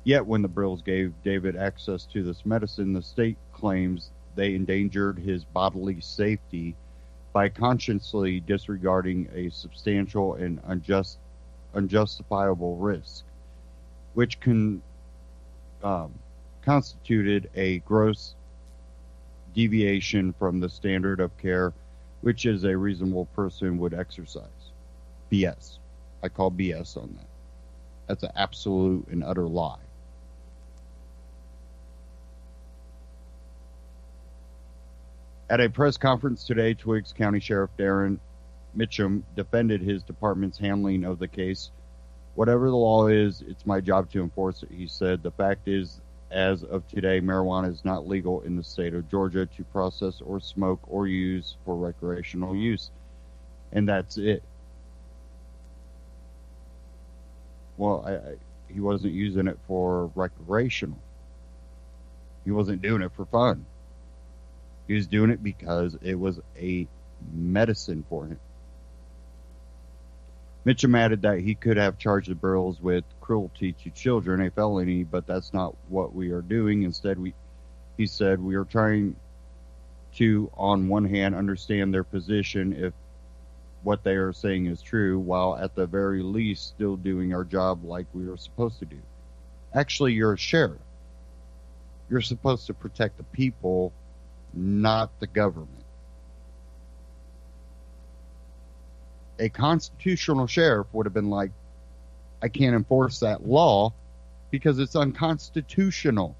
Yet when the Brills gave David access to this medicine, the state claims they endangered his bodily safety by consciously disregarding a substantial and unjustifiable risk, which constituted a gross deviation from the standard of care which is a reasonable person would exercise. BS. I call BS on that. That's an absolute and utter lie. At a press conference today, Twiggs County Sheriff Darren Mitchum defended his department's handling of the case. Whatever the law is, it's my job to enforce it, he said. The fact is, as of today, marijuana is not legal in the state of Georgia to process or smoke or use for recreational use. And that's it. Well, he wasn't using it for recreational. He wasn't doing it for fun. He was doing it because it was a medicine for him. Mitchum added that he could have charged the Brills with cruelty to children, a felony, but that's not what we are doing. Instead, he said, we are trying to, on one hand, understand their position if what they are saying is true, while at the very least still doing our job like we are supposed to do. Actually, you're a sheriff. You're supposed to protect the people, not the government. A constitutional sheriff would have been like, I can't enforce that law because it's unconstitutional.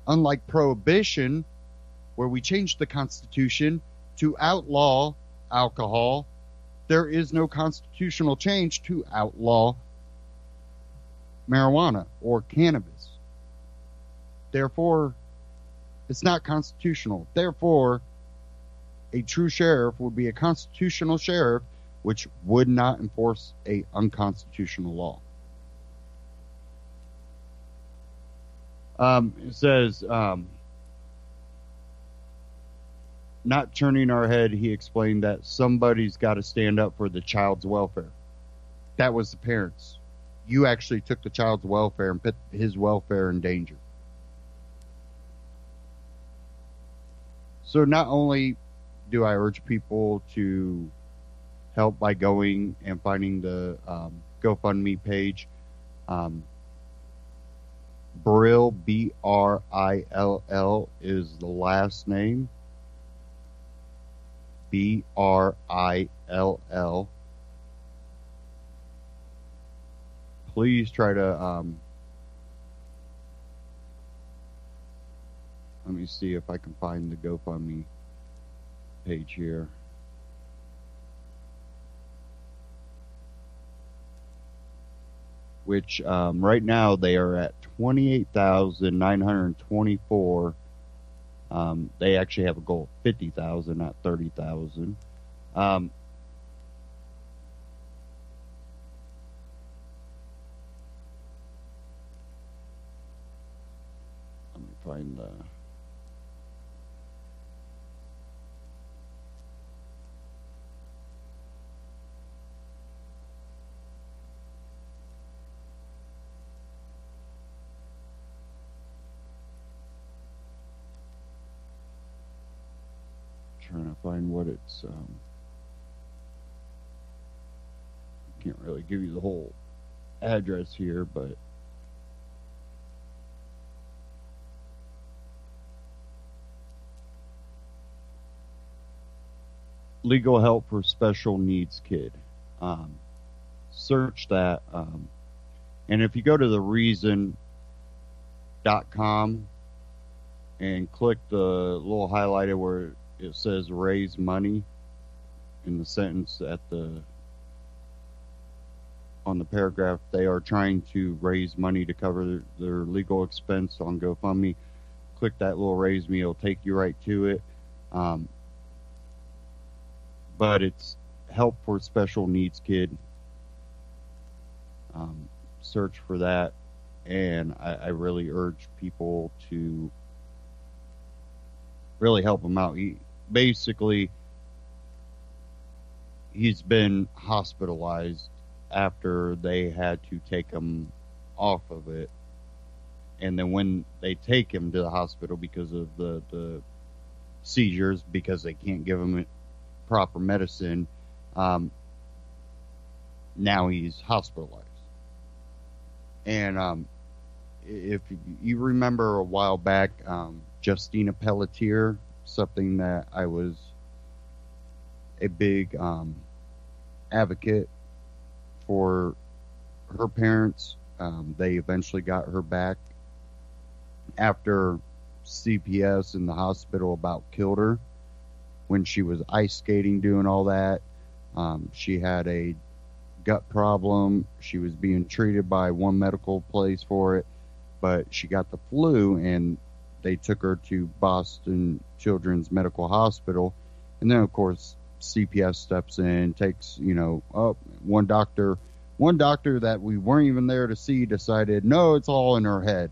Unlike prohibition, where we changed the Constitution to outlaw alcohol, there is no constitutional change to outlaw marijuana or cannabis. Therefore, it's not constitutional. Therefore, a true sheriff would be a constitutional sheriff which would not enforce a unconstitutional law. It says, not turning our head, he explained that somebody's got to stand up for the child's welfare. That was the parents. You actually took the child's welfare and put his welfare in danger. So not only do I urge people to help by going and finding the GoFundMe page, Brill, B-R-I-L-L is the last name. B-R-I-L-L. Please try to, let me see if I can find the GoFundMe page here. Which right now they are at 28,924. They actually have a goal of 50,000, not 30,000. Let me find the. Trying to find what it's can't really give you the whole address here, but legal help for special needs kid. Search that, and if you go to the reason.com and click the little highlighted where it says raise money in the sentence on the paragraph, they are trying to raise money to cover their legal expense on GoFundMe. Click that little raise me, it'll take you right to it. But it's help for special needs kid. Search for that, and I really urge people to really help him out. Basically, he's been hospitalized after they had to take him off of it. And then when they take him to the hospital because of the seizures, because they can't give him proper medicine, now he's hospitalized. And if you remember a while back, Justina Pelletier, something that I was a big advocate for her parents. They eventually got her back after CPS in the hospital about killed her when she was ice skating, doing all that. She had a gut problem. She was being treated by one medical place for it, but she got the flu, and they took her to Boston Children's Medical Hospital. And then, of course, CPS steps in, takes, one doctor that we weren't even there to see decided, no, it's all in her head.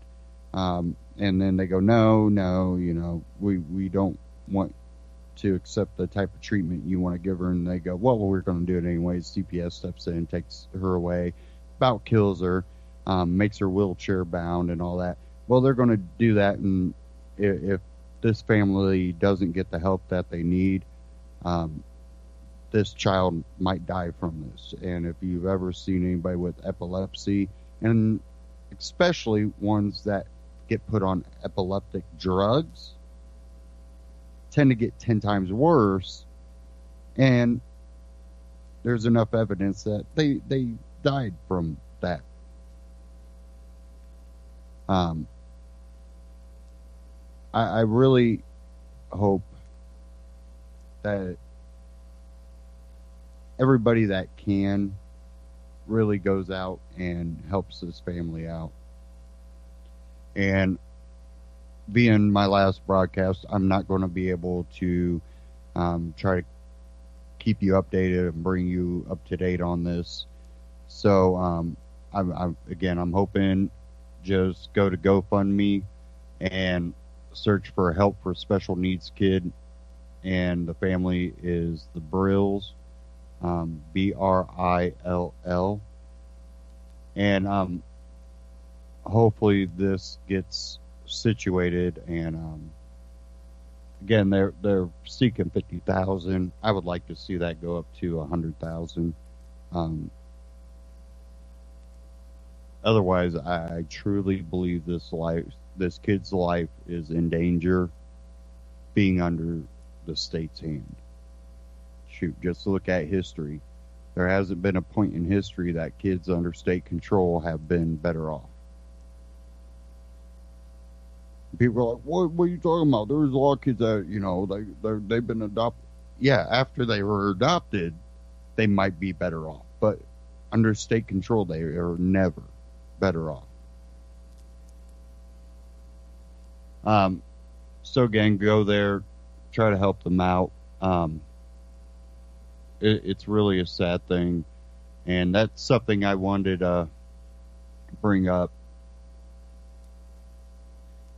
And then they go, no, we don't want to accept the type of treatment you want to give her. And they go, well, we're going to do it anyways. CPS steps in, takes her away, about kills her, makes her wheelchair bound and all that. Well, they're going to do that, and if this family doesn't get the help that they need, this child might die from this. And if you've ever seen anybody with epilepsy, and especially ones that get put on epileptic drugs, tend to get 10 times worse, and there's enough evidence that they died from that. I really hope that everybody that can really goes out and helps this family out. And being my last broadcast, I'm not going to be able to try to keep you updated and bring you up to date on this. So, I'm hoping just go to GoFundMe and search for help for special needs kid. And the family is the Brills, Brill. And hopefully this gets situated. And again, they're seeking 50,000. I would like to see that go up to 100,000. Otherwise, I truly believe this kid's life is in danger, being under the state's hand. Shoot, just look at history. There hasn't been a point in history that kids under state control have been better off. People are like, what are you talking about? There's a lot of kids that, they've been adopted. Yeah, after they were adopted, they might be better off. But under state control, they are never better off. So again, go there, try to help them out. It's really a sad thing, and that's something I wanted to bring up.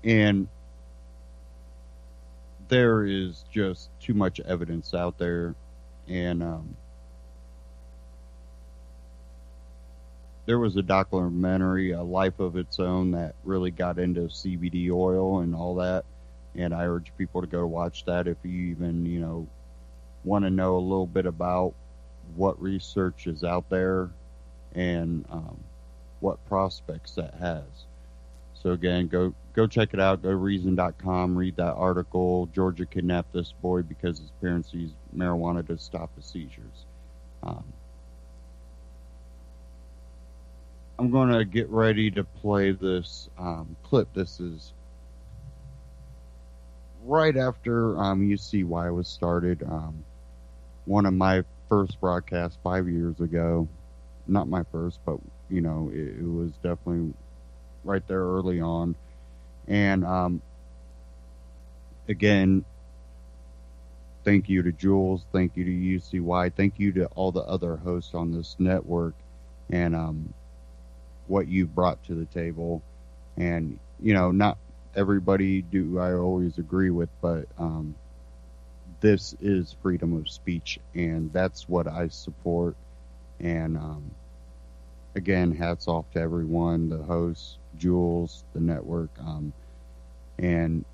And there is just too much evidence out there, and there was a documentary, A Life of Its Own, that really got into CBD oil and all that, and I urge people to go watch that if you even, want to know a little bit about what research is out there and what prospects that has. So again, go check it out. Go to reason.com, read that article. Georgia kidnapped this boy because his parents used marijuana to stop his seizures. I'm going to get ready to play this clip. This is right after UCY was started. One of my first broadcasts 5 years ago. Not my first, but, it was definitely right there early on. And again, thank you to Jules. Thank you to UCY. Thank you to all the other hosts on this network and what you brought to the table. And, not everybody do I always agree with, but this is freedom of speech, and that's what I support. And again, hats off to everyone, the hosts, Jules, the network, and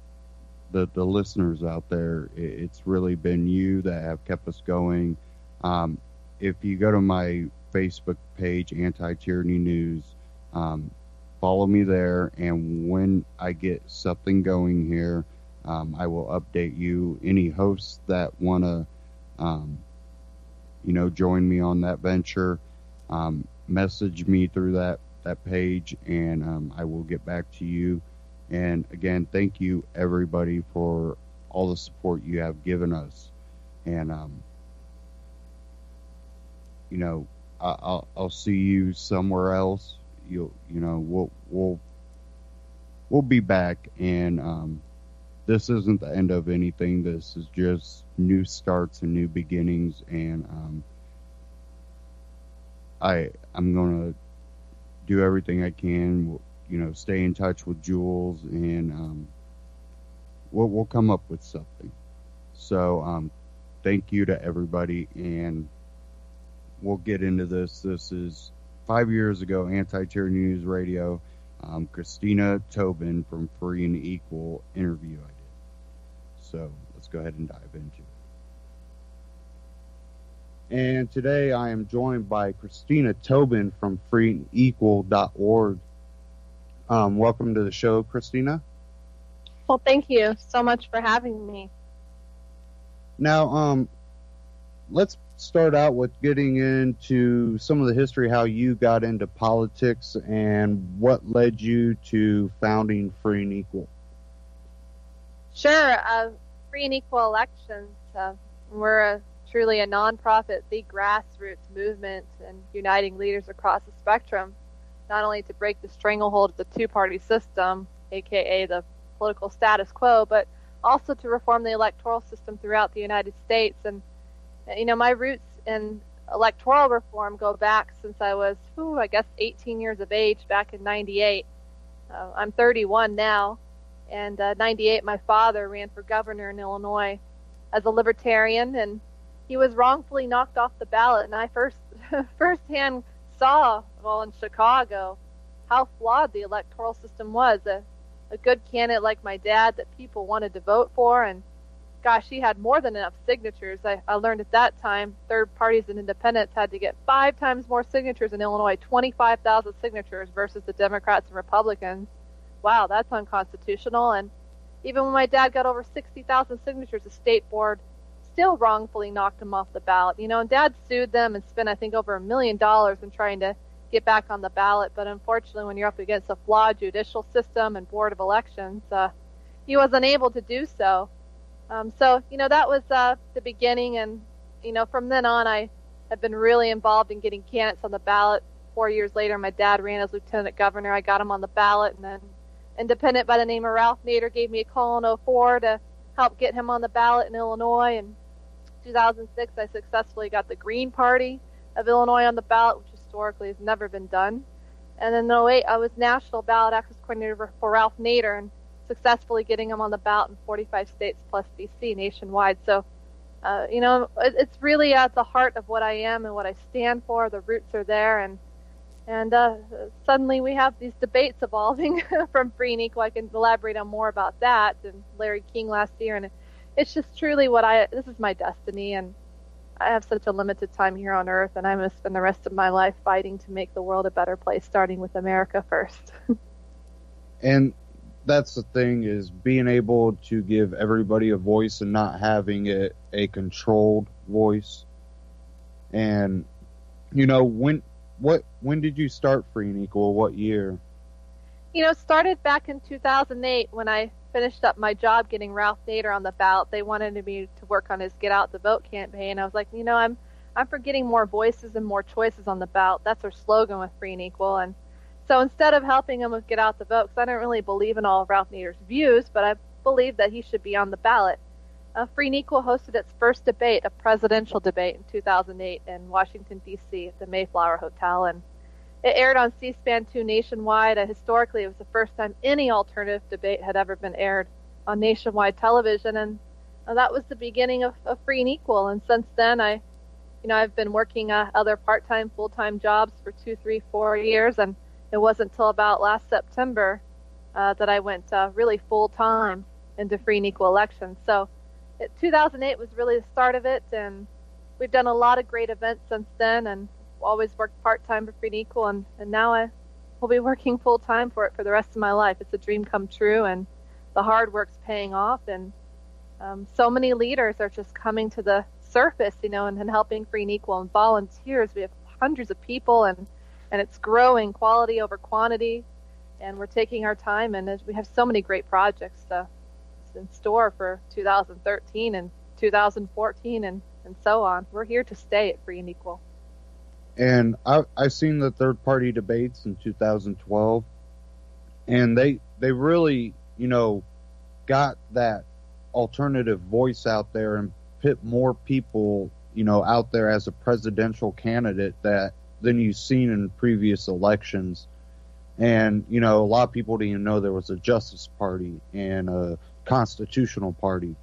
the listeners out there. It's really been you that have kept us going. If you go to my Facebook page, Anti-Tyranny News, follow me there, and when I get something going here, I will update you. Any hosts that want to, join me on that venture, message me through that page, and I will get back to you. And again, thank you everybody for all the support you have given us. And I'll see you somewhere else. We'll be back, and this isn't the end of anything. This is just new starts and new beginnings, and I'm gonna do everything I can, stay in touch with Jules, and we'll come up with something. So thank you to everybody, and we'll get into this. This is 5 years ago, Anti-Tyranny News Radio. Christina Tobin from Free and Equal interview I did. So let's go ahead and dive into it. And today I am joined by Christina Tobin from freeandequal.org. Welcome to the show, Christina. Well, thank you so much for having me. Now, let's start out with getting into some of the history, how you got into politics and what led you to founding Free and Equal. Sure. Free and equal elections. We're truly a nonprofit, the grassroots movement, and uniting leaders across the spectrum, not only to break the stranglehold of the two-party system, aka the political status quo, but also to reform the electoral system throughout the United States. And my roots in electoral reform go back since I was, I guess, 18 years of age back in '98. I'm 31 now, and 98, my father ran for governor in Illinois as a libertarian, and he was wrongfully knocked off the ballot. And I firsthand saw, in Chicago, how flawed the electoral system was. A good candidate like my dad that people wanted to vote for, and gosh, he had more than enough signatures. I learned at that time third parties and independents had to get 5 times more signatures in Illinois, 25,000 signatures versus the Democrats and Republicans. Wow, that's unconstitutional. And even when my dad got over 60,000 signatures, the state board still wrongfully knocked him off the ballot. And Dad sued them and spent, I think, over $1 million in trying to get back on the ballot. But unfortunately, when you're up against a flawed judicial system and board of elections, he wasn't able to do so. So that was the beginning. And, from then on, I have been really involved in getting candidates on the ballot. 4 years later, my dad ran as lieutenant governor. I got him on the ballot, and then independent by the name of Ralph Nader gave me a call in 2004 to help get him on the ballot in Illinois. In 2006, I successfully got the Green Party of Illinois on the ballot, which historically has never been done. And in 2008, I was national ballot access coordinator for Ralph Nader and successfully getting him on the ballot in 45 states plus D.C. nationwide. So, it's really at the heart of what I am and what I stand for. The roots are there, and suddenly we have these debates evolving from free and equal. I can elaborate on more about that and Larry King last year. And it's just truly this is my destiny. And I have such a limited time here on earth, and I'm going to spend the rest of my life fighting to make the world a better place, starting with America first. And that's the thing, is being able to give everybody a voice and not having it a controlled voice. And, when did you start Free and Equal? What year? It started back in 2008 when I finished up my job getting Ralph Nader on the ballot. They wanted me to work on his Get Out the Vote campaign. I was like, I'm for getting more voices and more choices on the ballot. That's our slogan with Free and Equal. And so instead of helping him with Get Out the Vote, because I don't really believe in all of Ralph Nader's views, but I believe that he should be on the ballot, Free and Equal hosted its first debate, a presidential debate, in 2008 in Washington, D.C. at the Mayflower Hotel. And it aired on C-SPAN 2 nationwide. Historically, it was the first time any alternative debate had ever been aired on nationwide television. And that was the beginning of Free and Equal. And since then, I've been working other part-time, full-time jobs for 2, 3, 4 years. And it wasn't until about last September that I went really full-time into Free and Equal elections. So 2008 was really the start of it, and we've done a lot of great events since then, and always worked part-time for Free and Equal, and now I will be working full-time for it for the rest of my life. It's a dream come true, and the hard work's paying off, and so many leaders are just coming to the surface, and helping Free and Equal, and volunteers. We have hundreds of people, and it's growing, quality over quantity, and we're taking our time, and we have so many great projects in store for 2013 and 2014 and so on. We're here to stay at Free and Equal. And I've seen the third-party debates in 2012, and they really, got that alternative voice out there and put more people, out there as a presidential candidate than you've seen in previous elections. And, a lot of people didn't even know there was a Justice Party and a Constitutional Party.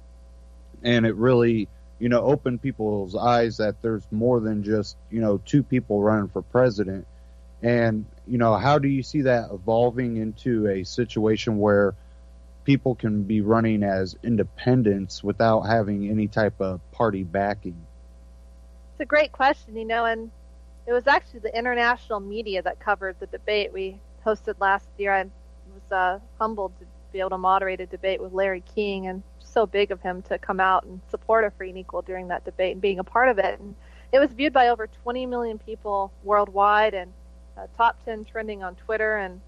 And it really, opened people's eyes that there's more than just, 2 people running for president. And, how do you see that evolving into a situation where people can be running as independents without having any type of party backing? It's a great question, and it was actually the international media that covered the debate we hosted last year. I was humbled to be able to moderate a debate with Larry King, and so big of him to come out and support a Free and Equal during that debate and being a part of it. And it was viewed by over 20 million people worldwide, and top 10 trending on Twitter. And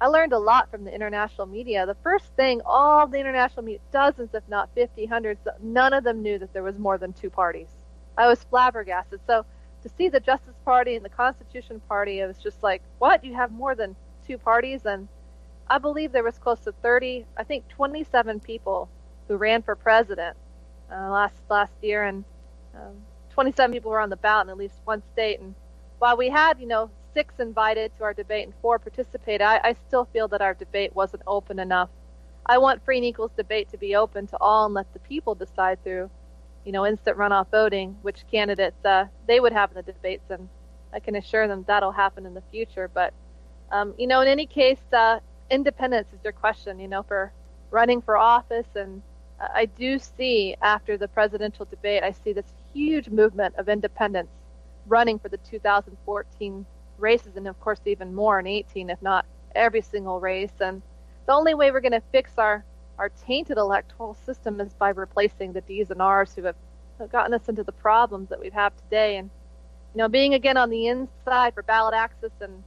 I learned a lot from the international media. The first thing, all the international media, dozens, if not 50, hundreds, none of them knew that there was more than two parties. I was flabbergasted. So to see the Justice Party and the Constitution Party, it was just like, what? You have more than two parties? And I believe there was close to 30, I think 27 people who ran for president last year, and 27 people were on the ballot in at least one state. And while we had, 6 invited to our debate and 4 participated, I still feel that our debate wasn't open enough. I want free and equals debate to be open to all and let the people decide through, instant runoff voting, which candidates they would have in the debates, and I can assure them that'll happen in the future. But, in any case, independence is your question, for running for office. And I do see after the presidential debate, I see this huge movement of independents running for the 2014 races, and of course even more in 18, if not every single race. And the only way we're going to fix our tainted electoral system is by replacing the D's and R's who have gotten us into the problems that we have today. And being again on the inside for ballot access, and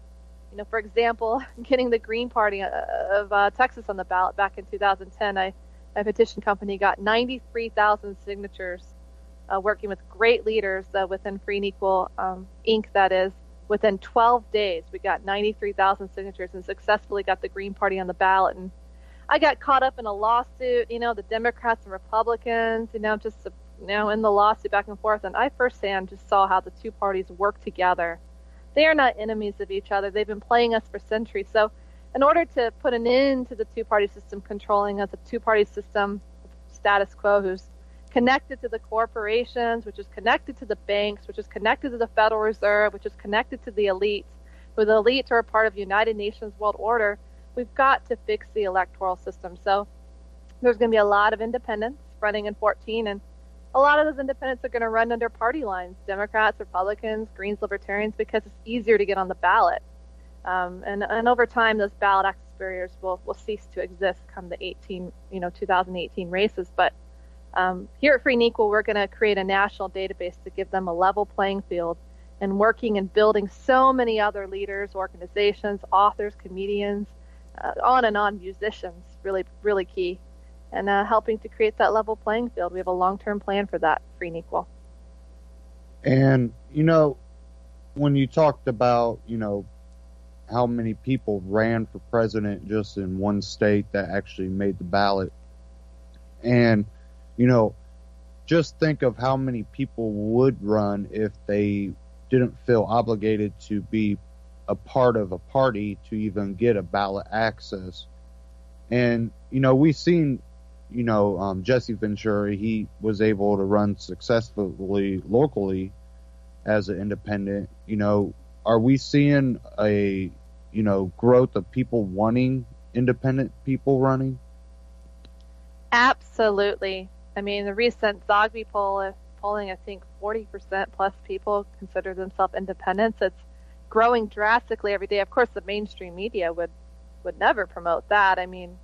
for example, getting the Green Party of Texas on the ballot back in 2010, my petition company got 93,000 signatures, working with great leaders within Free and Equal Inc. That is, within 12 days, we got 93,000 signatures and successfully got the Green Party on the ballot. And I got caught up in a lawsuit, the Democrats and Republicans, in the lawsuit back and forth. And I firsthand just saw how the two parties work together. They are not enemies of each other. They've been playing us for centuries. So in order to put an end to the two-party system controlling us, a two-party system status quo who's connected to the corporations, which is connected to the banks, which is connected to the Federal Reserve, which is connected to the elites, who the elites are a part of the United Nations world order, we've got to fix the electoral system. So there's going to be a lot of independents running in 14, and a lot of those independents are going to run under party lines, Democrats, Republicans, Greens, Libertarians, because it's easier to get on the ballot. And over time, those ballot access barriers will cease to exist come the 2018 races. But here at Free and Equal, we're going to create a national database to give them a level playing field, and working and building so many other leaders, organizations, authors, comedians, on and on, musicians, really, really key, and helping to create that level playing field. We have a long-term plan for that, Free and Equal. And, when you talked about, how many people ran for president just in one state that actually made the ballot, and, just think of how many people would run if they didn't feel obligated to be a part of a party to even get a ballot access. And, we've seen, Jesse Ventura, he was able to run successfully locally as an independent. Are we seeing a, growth of people wanting independent people running? Absolutely. I mean, the recent Zogby poll is polling, I think, 40% plus people consider themselves independents. It's growing drastically every day. Of course, the mainstream media would never promote that. I mean,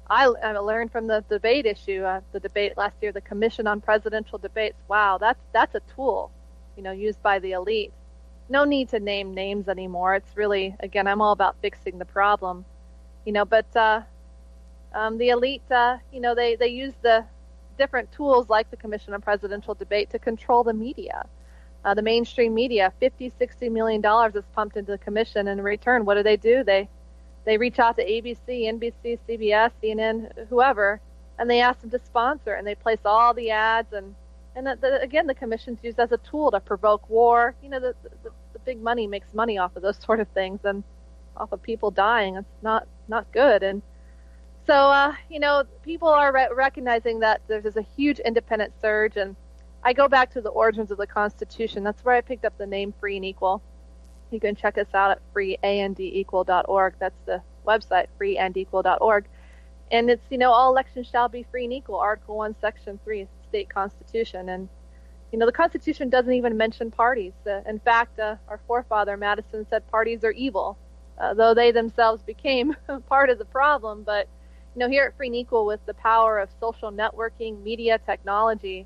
I learned from the debate issue, the debate last year, the Commission on Presidential Debates. Wow, that's a tool, used by the elite. No need to name names anymore. It's really, again, I'm all about fixing the problem, but the elite, they use the different tools like the Commission on Presidential Debate to control the media. The mainstream media, $50-60 million is pumped into the commission, and in return, what do? They reach out to ABC, NBC, CBS, CNN, whoever, and they ask them to sponsor, and they place all the ads, and again, the commission's used as a tool to provoke war. The big money makes money off of those sort of things, and off of people dying. It's not good. And so, people are recognizing that there's a huge independent surge, and I go back to the origins of the Constitution. That's where I picked up the name Free and Equal. You can check us out at freeandequal.org. That's the website, freeandequal.org. And it's, all elections shall be free and equal, Article 1, Section 3, state constitution. And, the Constitution doesn't even mention parties. In fact, our forefather, Madison, said parties are evil, though they themselves became part of the problem. But, here at Free and Equal, with the power of social networking, media, technology,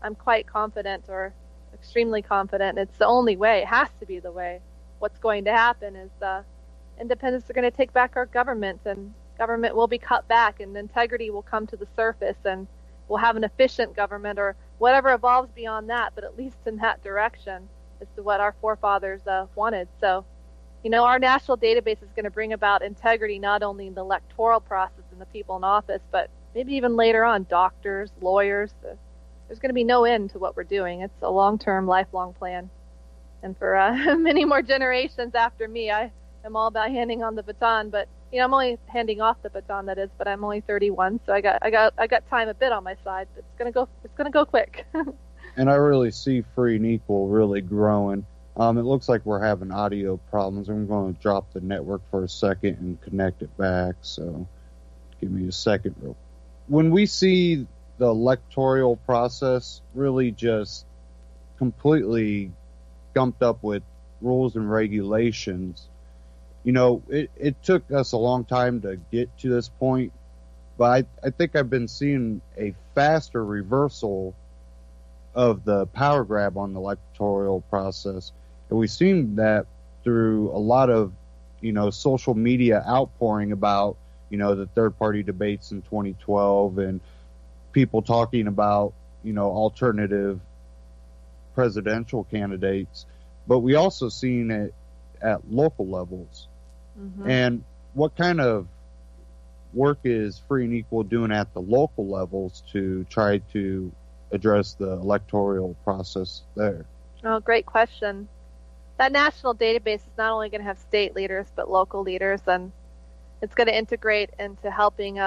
I'm quite confident, or extremely confident, it's the only way, it has to be the way. What's going to happen is independents are going to take back our government, and government will be cut back, and integrity will come to the surface, and we'll have an efficient government, or whatever evolves beyond that, but at least in that direction as to what our forefathers wanted. So, our national database is going to bring about integrity not only in the electoral process and the people in office, but maybe even later on, doctors, lawyers. There's going to be no end to what we're doing. It's a long-term, lifelong plan. And for many more generations after me, I am all about handing on the baton. But I'm only handing off the baton, that is. But I'm only 31, so I got time a bit on my side. But it's gonna go quick. And I really see Free and Equal really growing. It looks like we're having audio problems. I'm going to drop the network for a second and connect it back. So give me a second. When we see the electoral process really just completely gumped up with rules and regulations, it took us a long time to get to this point, but I think I've been seeing a faster reversal of the power grab on the electoral process. And we've seen that through a lot of, social media outpouring about, the third-party debates in 2012 and people talking about, alternative presidential candidates. But we also seen it at local levels. Mm-hmm. And what kind of work is Free and Equal doing at the local levels to try to address the electoral process there? Oh, great question. That national database is not only going to have state leaders, but local leaders, and it's going to integrate into helping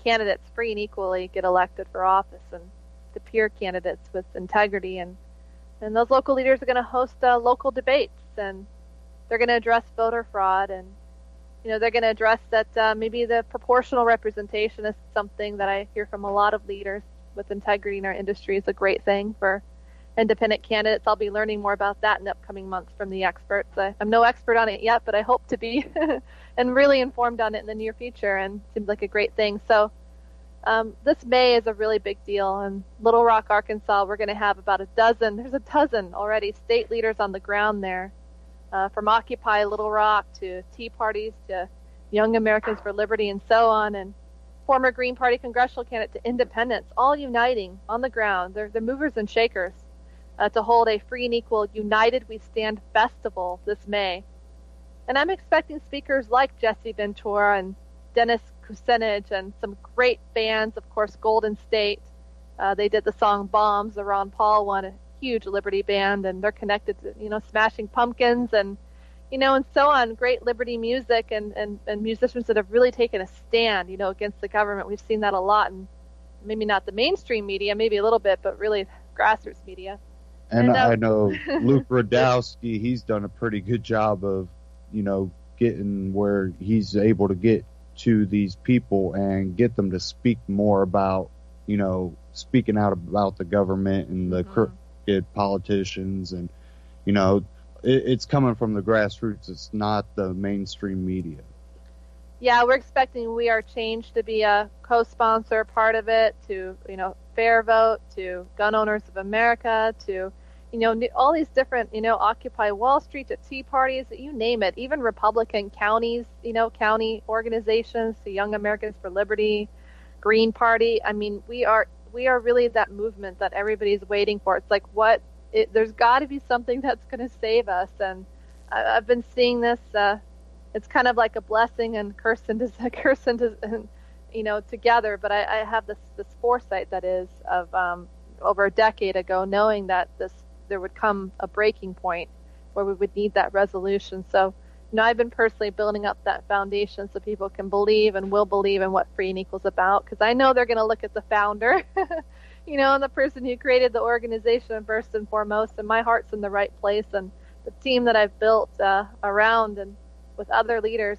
candidates free and equally get elected for office, and the peer candidates with integrity. And those local leaders are going to host local debates, and they're going to address voter fraud, and they're going to address that maybe the proportional representation is something that I hear from a lot of leaders with integrity in our industry is a great thing for independent candidates. I'll be learning more about that in the upcoming months from the experts. I'm no expert on it yet, but I hope to be and really informed on it in the near future, and it seems like a great thing. So this May is a really big deal. In Little Rock, Arkansas, we're going to have about there's a dozen already state leaders on the ground there, from Occupy Little Rock to Tea Parties to Young Americans for Liberty and so on, and former Green Party congressional candidate to independents, all uniting on the ground. They're movers and shakers to hold a Free and Equal United We Stand festival this May. And I'm expecting speakers like Jesse Ventura and Dennis Kucinich and some great bands, of course, Golden State. They did the song Bombs, the Ron Paul one, a huge Liberty band, and they're connected to, Smashing Pumpkins and, and so on. Great Liberty music and musicians that have really taken a stand, against the government. We've seen that a lot, and maybe not the mainstream media, maybe a little bit, but really grassroots media. And I know Luke Radowski, he's done a pretty good job of, getting where he's able to get to these people and get them to speak more about, speaking out about the government and the crooked politicians. And, it's coming from the grassroots. It's not the mainstream media. Yeah, we're expecting We Are Change to be a co-sponsor part of it, to, Fair Vote, to Gun Owners of America, to, all these different, Occupy Wall Street, to Tea Parties, you name it, even Republican counties, county organizations, to Young Americans for Liberty, Green Party. I mean, we are really that movement that everybody's waiting for. It's like, there's got to be something that's going to save us. And I've been seeing this. It's kind of like a blessing and curse into together. But I have this foresight that is of over a decade ago, knowing that there would come a breaking point where we would need that resolution. So, I've been personally building up that foundation so people can believe and will believe in what Free and Equal is about, because I know they're going to look at the founder, and the person who created the organization first and foremost, and my heart's in the right place, and the team that I've built around and with other leaders,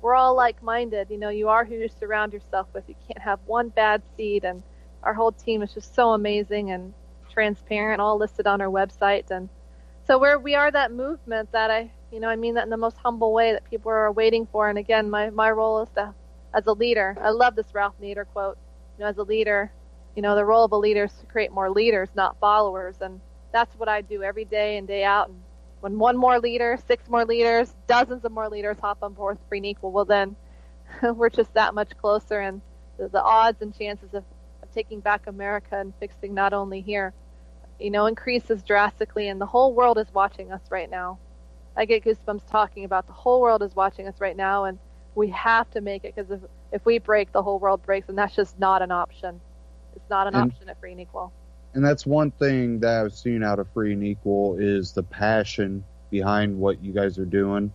we're all like-minded. You are who you surround yourself with. You can't have one bad seed, and our whole team is just so amazing and transparent, all listed on our website. And so we are that movement that I mean that in the most humble way, that people are waiting for. And again, my role is as a leader. I love this Ralph Nader quote. As a leader, the role of a leader is to create more leaders, not followers. And that's what I do every day and day out. And when one more leader, 6 more leaders, dozens of more leaders hop on board free and equal, well then we're just that much closer, and the odds and chances of taking back America and fixing not only here, increases drastically, and the whole world is watching us right now. I get goosebumps talking about the whole world is watching us right now, and we have to make it, because if we break, the whole world breaks, and that's just not an option. It's not an option at Free and Equal. And that's one thing that I've seen out of Free and Equal is the passion behind what you guys are doing,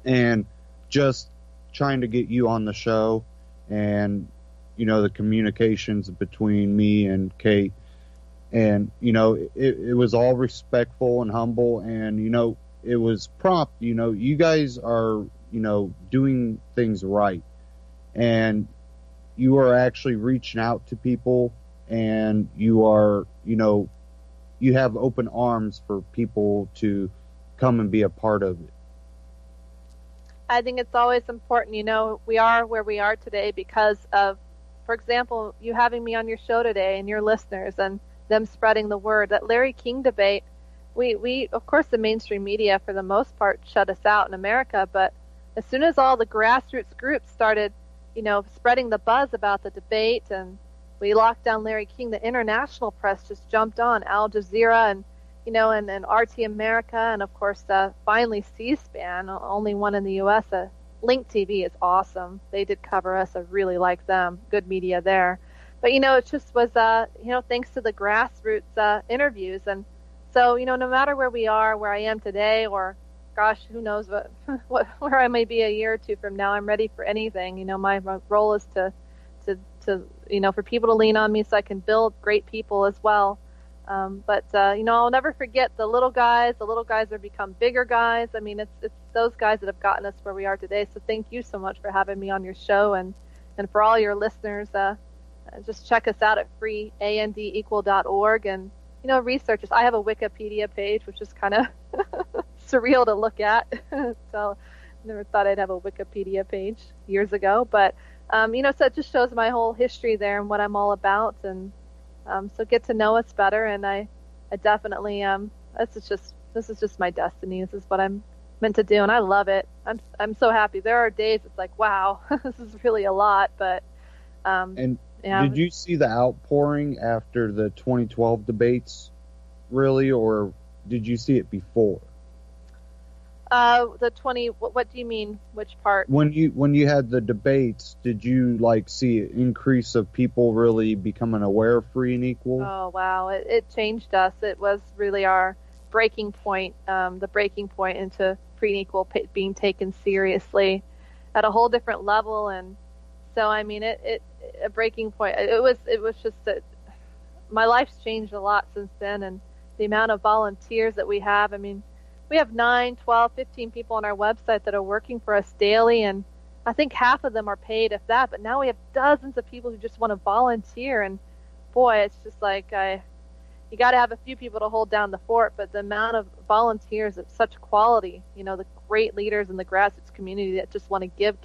and just trying to get you on the show, and the communications between me and Kate, and it was all respectful and humble, and it was prompt. You guys are doing things right, and you are actually reaching out to people, and you are you have open arms for people to come and be a part of it. I think it's always important. We are where we are today because of, for example, you having me on your show today and your listeners and them spreading the word. That Larry King debate, we of course, the mainstream media for the most part shut us out in America, but as soon as all the grassroots groups started, spreading the buzz about the debate, and we locked down Larry King, the international press just jumped on, Al Jazeera and RT America, and of course finally C-SPAN, only one in the U.S. Link TV is awesome. They did cover us. I really like them. Good media there. But, it just was, thanks to the grassroots interviews. And so, no matter where we are, where I am today, or, gosh, who knows where I may be a year or two from now, I'm ready for anything. My role is to for people to lean on me so I can build great people as well. But I'll never forget the little guys. The little guys have become bigger guys. I mean, it's those guys that have gotten us where we are today. So thank you so much for having me on your show, and for all your listeners, just check us out at freeandequal.org, and research us. I have a Wikipedia page, which is kind of surreal to look at. So never thought I'd have a Wikipedia page years ago, but so it just shows my whole history there and what I'm all about, and so get to know us better. And I definitely this is just my destiny. This is what I'm meant to do, and I love it. I'm so happy. There are days it's like, wow, this is really a lot, but did you see the outpouring after the 2012 debates, really, or did you see it before? What do you mean? Which part? When you had the debates, did you see an increase of people really becoming aware of Free and Equal? Oh, wow. It changed us. It was really our breaking point, the breaking point into Free and Equal being taken seriously at a whole different level. And so, I mean, a breaking point. It was just that my life's changed a lot since then, and the amount of volunteers that we have. I mean, we have 9, 12, 15 people on our website that are working for us daily, and I think half of them are paid, if that. But now we have dozens of people who just want to volunteer, and boy, it's just like you got to have a few people to hold down the fort. But the amount of volunteers of such quality, the great leaders in the grassroots community that just want to give.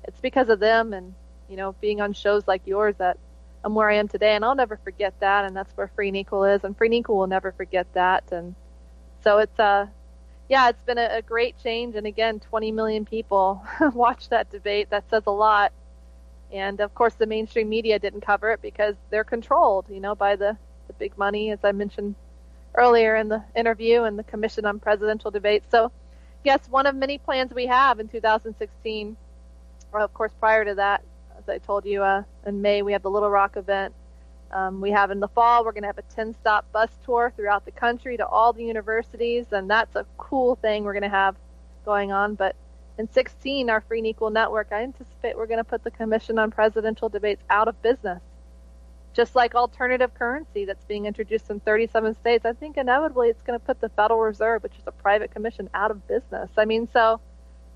It's because of them, and being on shows like yours that I'm where I am today, and I'll never forget that. And that's where Free and Equal is, and Free and Equal will never forget that. And so it's it's been a great change. And again, 20 million people watched that debate. That says a lot. And of course, the mainstream media didn't cover it because they're controlled, by the big money, as I mentioned earlier in the interview, and the Commission on Presidential Debates. So yes, one of many plans we have in 2016. Or of course, prior to that, as I told you, in May we have the Little Rock event. We have in the fall, we're going to have a 10-stop bus tour throughout the country to all the universities, and that's a cool thing we're going to have going on. But in 16, our Free and Equal Network, I anticipate we're going to put the Commission on Presidential Debates out of business. Just like alternative currency that's being introduced in 37 states, I think inevitably it's going to put the Federal Reserve, which is a private commission, out of business. I mean, so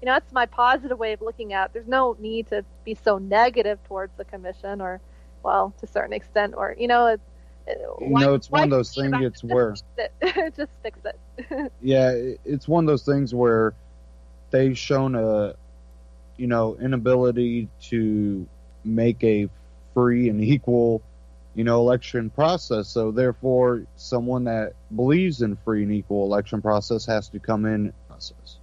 that's my positive way of looking at it. There's no need to be so negative towards the commission, or, well, to a certain extent, or, it's one of those things, it's where... Just fix it. Yeah, it's one of those things where they've shown a, inability to make a free and equal election process. So therefore, someone that believes in free and equal election process has to come in process.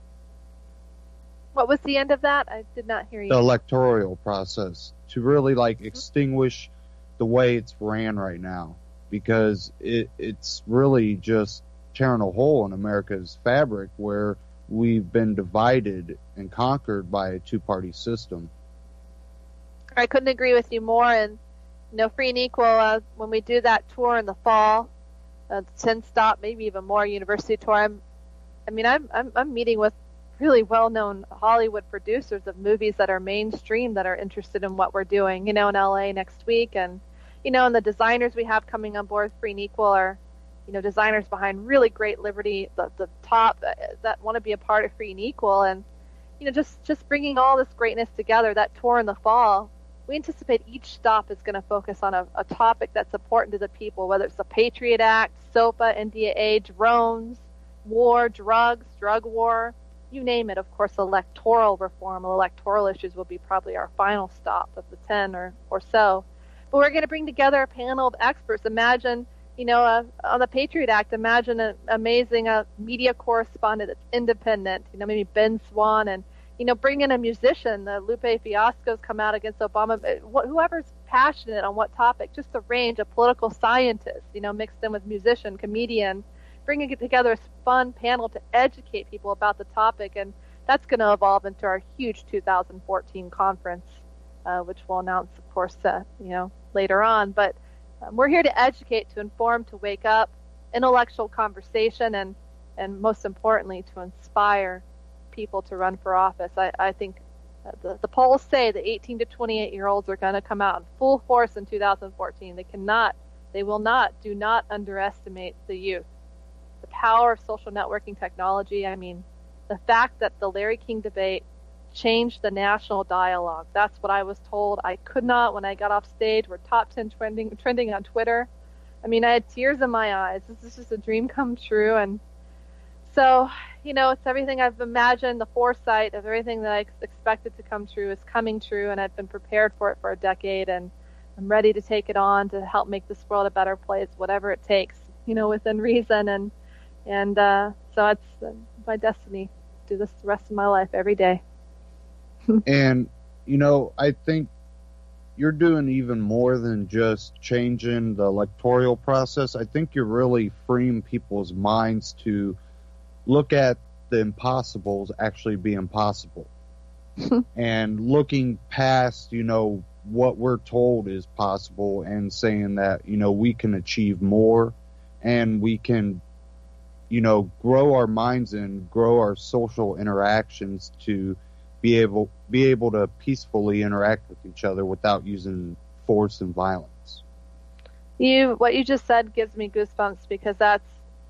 What was the end of that? I did not hear you. The electoral process, to really extinguish the way it's ran right now, because it's really just tearing a hole in America's fabric where we've been divided and conquered by a two-party system. I couldn't agree with you more. And free and equal, when we do that tour in the fall, 10-stop, maybe even more university tour, I'm meeting with really well-known Hollywood producers of movies that are mainstream that are interested in what we're doing, in LA next week. And, and the designers we have coming on board Free and Equal are, designers behind really great Liberty, the top that want to be a part of Free and Equal. And, just bringing all this greatness together, that tour in the fall, we anticipate each stop is going to focus on a topic that's important to the people, whether it's the Patriot Act, SOPA, NDAA, drones, war, drugs, drug war, you name it. Of course, electoral reform, electoral issues will be probably our final stop of the 10 or so. But we're going to bring together a panel of experts. Imagine, on the Patriot Act, imagine an amazing media correspondent that's independent, maybe Ben Swan, and, bring in a musician. Lupe Fiasco's come out against Obama. Whoever's passionate on what topic, just a range of political scientists, mixed in with musician, comedian, bringing it together as a fun panel to educate people about the topic. And that's going to evolve into our huge 2014 conference, which we'll announce, of course, later on. But we're here to educate, to inform, to wake up, intellectual conversation, and most importantly, to inspire people to run for office. I think the polls say that 18 to 28-year-olds are going to come out in full force in 2014. Do not underestimate the youth. The power of social networking technology. The fact that the Larry King debate changed the national dialogue. That's what I was told. I could not, when I got off stage, we're top 10 trending on Twitter. I had tears in my eyes. This is just a dream come true. And so, it's everything I've imagined, the foresight of everything that I expected to come true is coming true, and I've been prepared for it for a decade, and I'm ready to take it on to help make this world a better place, whatever it takes, within reason. And so it's my destiny to do this the rest of my life every day. And, I think you're doing even more than just changing the electoral process. I think you're really freeing people's minds to look at the impossibles actually being possible. And looking past, what we're told is possible, and saying that, we can achieve more, and we can grow our minds and grow our social interactions to be able to peacefully interact with each other without using force and violence. What you just said gives me goosebumps, because that's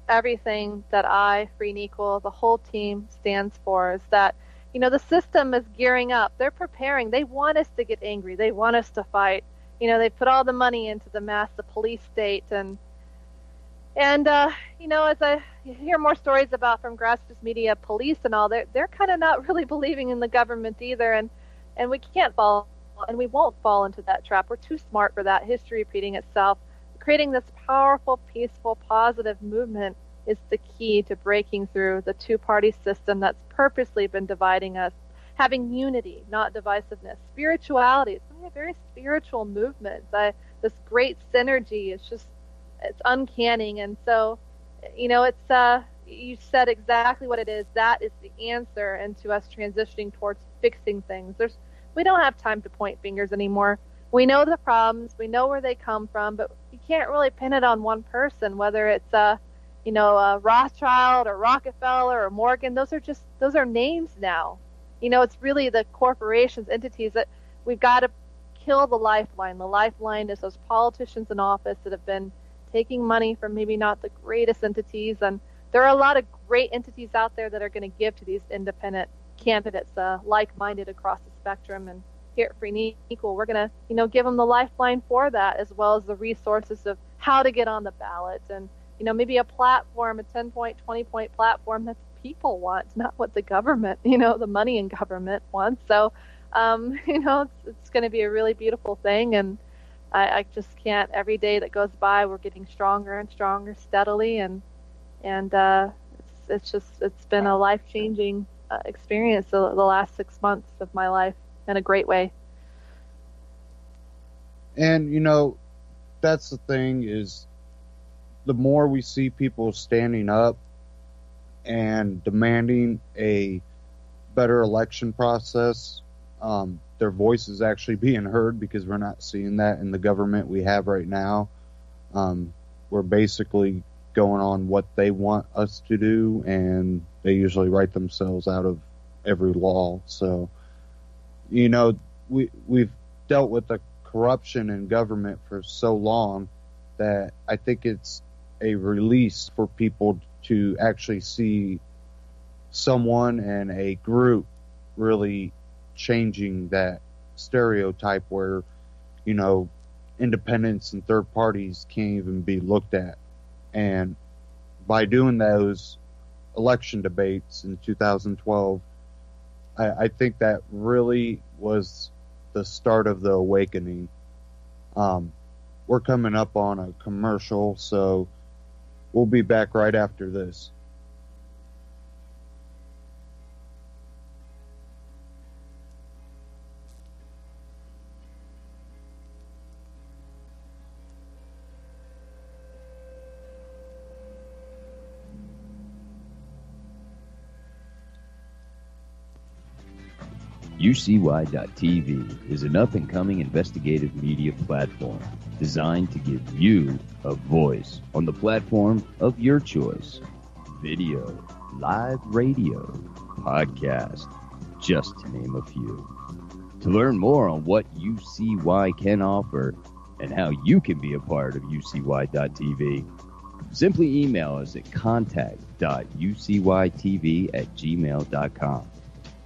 everything that Free and Equal, the whole team stands for, is that, the system is gearing up. They're preparing. They want us to get angry. They want us to fight. They put all the money into the police state, and as I hear more stories about from grassroots media, police and all, they're kind of not really believing in the government either, and we can't fall, and we won't fall into that trap. We're too smart for that. History repeating itself. Creating this powerful, peaceful, positive movement is the key to breaking through the two-party system that's purposely been dividing us. Having unity, not divisiveness. Spirituality. It's a very spiritual movement. This great synergy is just, it's uncanny. And so, it's you said exactly what it is. That is the answer into us transitioning towards fixing things. We don't have time to point fingers anymore. We know the problems, we know where they come from, but you can't really pin it on one person, whether it's a Rothschild or Rockefeller or Morgan. Those are names now. It's really the corporations, entities that we've got to kill the lifeline. The lifeline is those politicians in office that have been taking money from maybe not the greatest entities. And there are a lot of great entities out there that are going to give to these independent candidates, like-minded across the spectrum. And here at Free and Equal, we're going to, give them the lifeline for that, as well as the resources of how to get on the ballot, and, maybe a platform, a 10-point, 20-point platform that the people want, not what the government, the money in government wants. So, it's going to be a really beautiful thing. And I just can't. Every day that goes by, we're getting stronger and stronger steadily, and it's been a life-changing experience the last 6 months of my life in a great way. And, that's the thing is the more we see people standing up and demanding a better election process, their voice is actually being heard, because we're not seeing that in the government we have right now. We're basically going on what they want us to do, and they usually write themselves out of every law. So, we've dealt with the corruption in government for so long that I think it's a release for people to actually see someone and a group really changing that stereotype where, independents and third parties can't even be looked at. And by doing those election debates in 2012, I think that really was the start of the awakening. We're coming up on a commercial, so we'll be back right after this. UCY.TV is an up-and-coming investigative media platform designed to give you a voice on the platform of your choice. Video, live radio, podcast, just to name a few. To learn more on what UCY can offer and how you can be a part of UCY.TV, simply email us at contact.ucytv@gmail.com.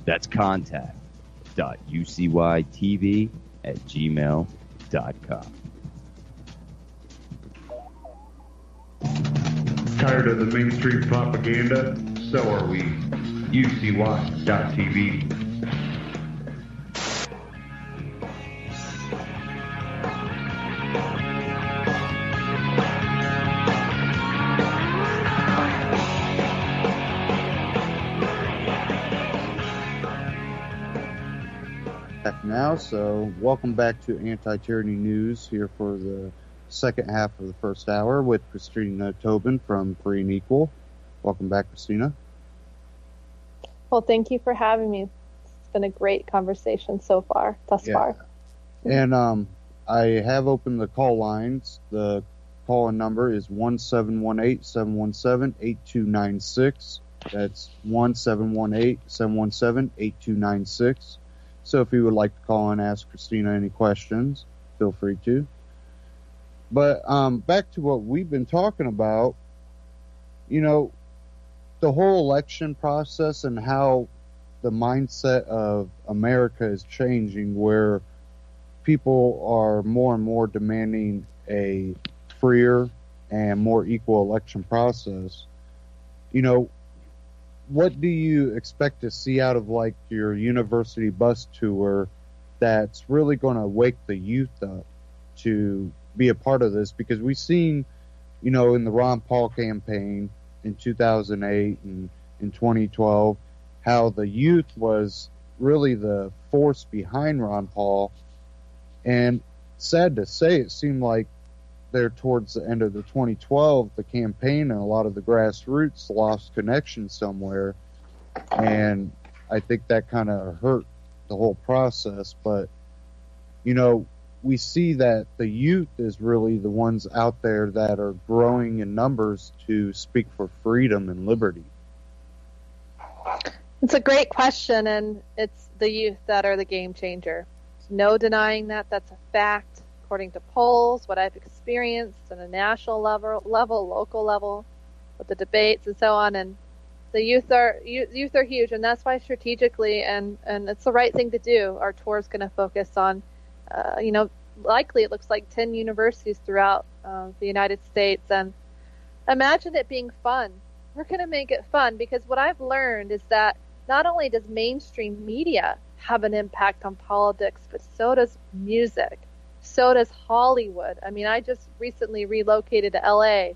That's contact.ucytv@gmail.com. Tired of the mainstream propaganda? So are we. UCY.TV. Now, so welcome back to Anti-Tyranny News here for the second half of the first hour with Christina Tobin from Free and Equal. Welcome back, Christina. Well, thank you for having me. It's been a great conversation thus far. And I have opened the call lines. The call-in number is 1-718-717-8296. That's 1-718-717-8296. So if you would like to call and ask Christina any questions, feel free to. But back to what we've been talking about, the whole election process and how the mindset of America is changing, where people are more and more demanding a freer and more equal election process. What do you expect to see out of like your university bus tour that's really going to wake the youth up to be a part of this? Because we've seen, in the Ron Paul campaign in 2008 and in 2012, how the youth was really the force behind Ron Paul. And sad to say, it seemed like there towards the end of the 2012, the campaign and a lot of the grassroots lost connection somewhere. And I think that kind of hurt the whole process. But, we see that the youth is really the ones out there that are growing in numbers to speak for freedom and liberty. It's a great question, and it's the youth that are the game changer. There's no denying that. That's a fact. According to polls, what I've experienced on a national level, local level, with the debates and so on, and the youth are huge, and that's why strategically, and it's the right thing to do. Our tour is going to focus on, likely it looks like 10 universities throughout the United States, and imagine it being fun. We're going to make it fun, because what I've learned is that not only does mainstream media have an impact on politics, but so does music. So does Hollywood. I mean, I just recently relocated to LA,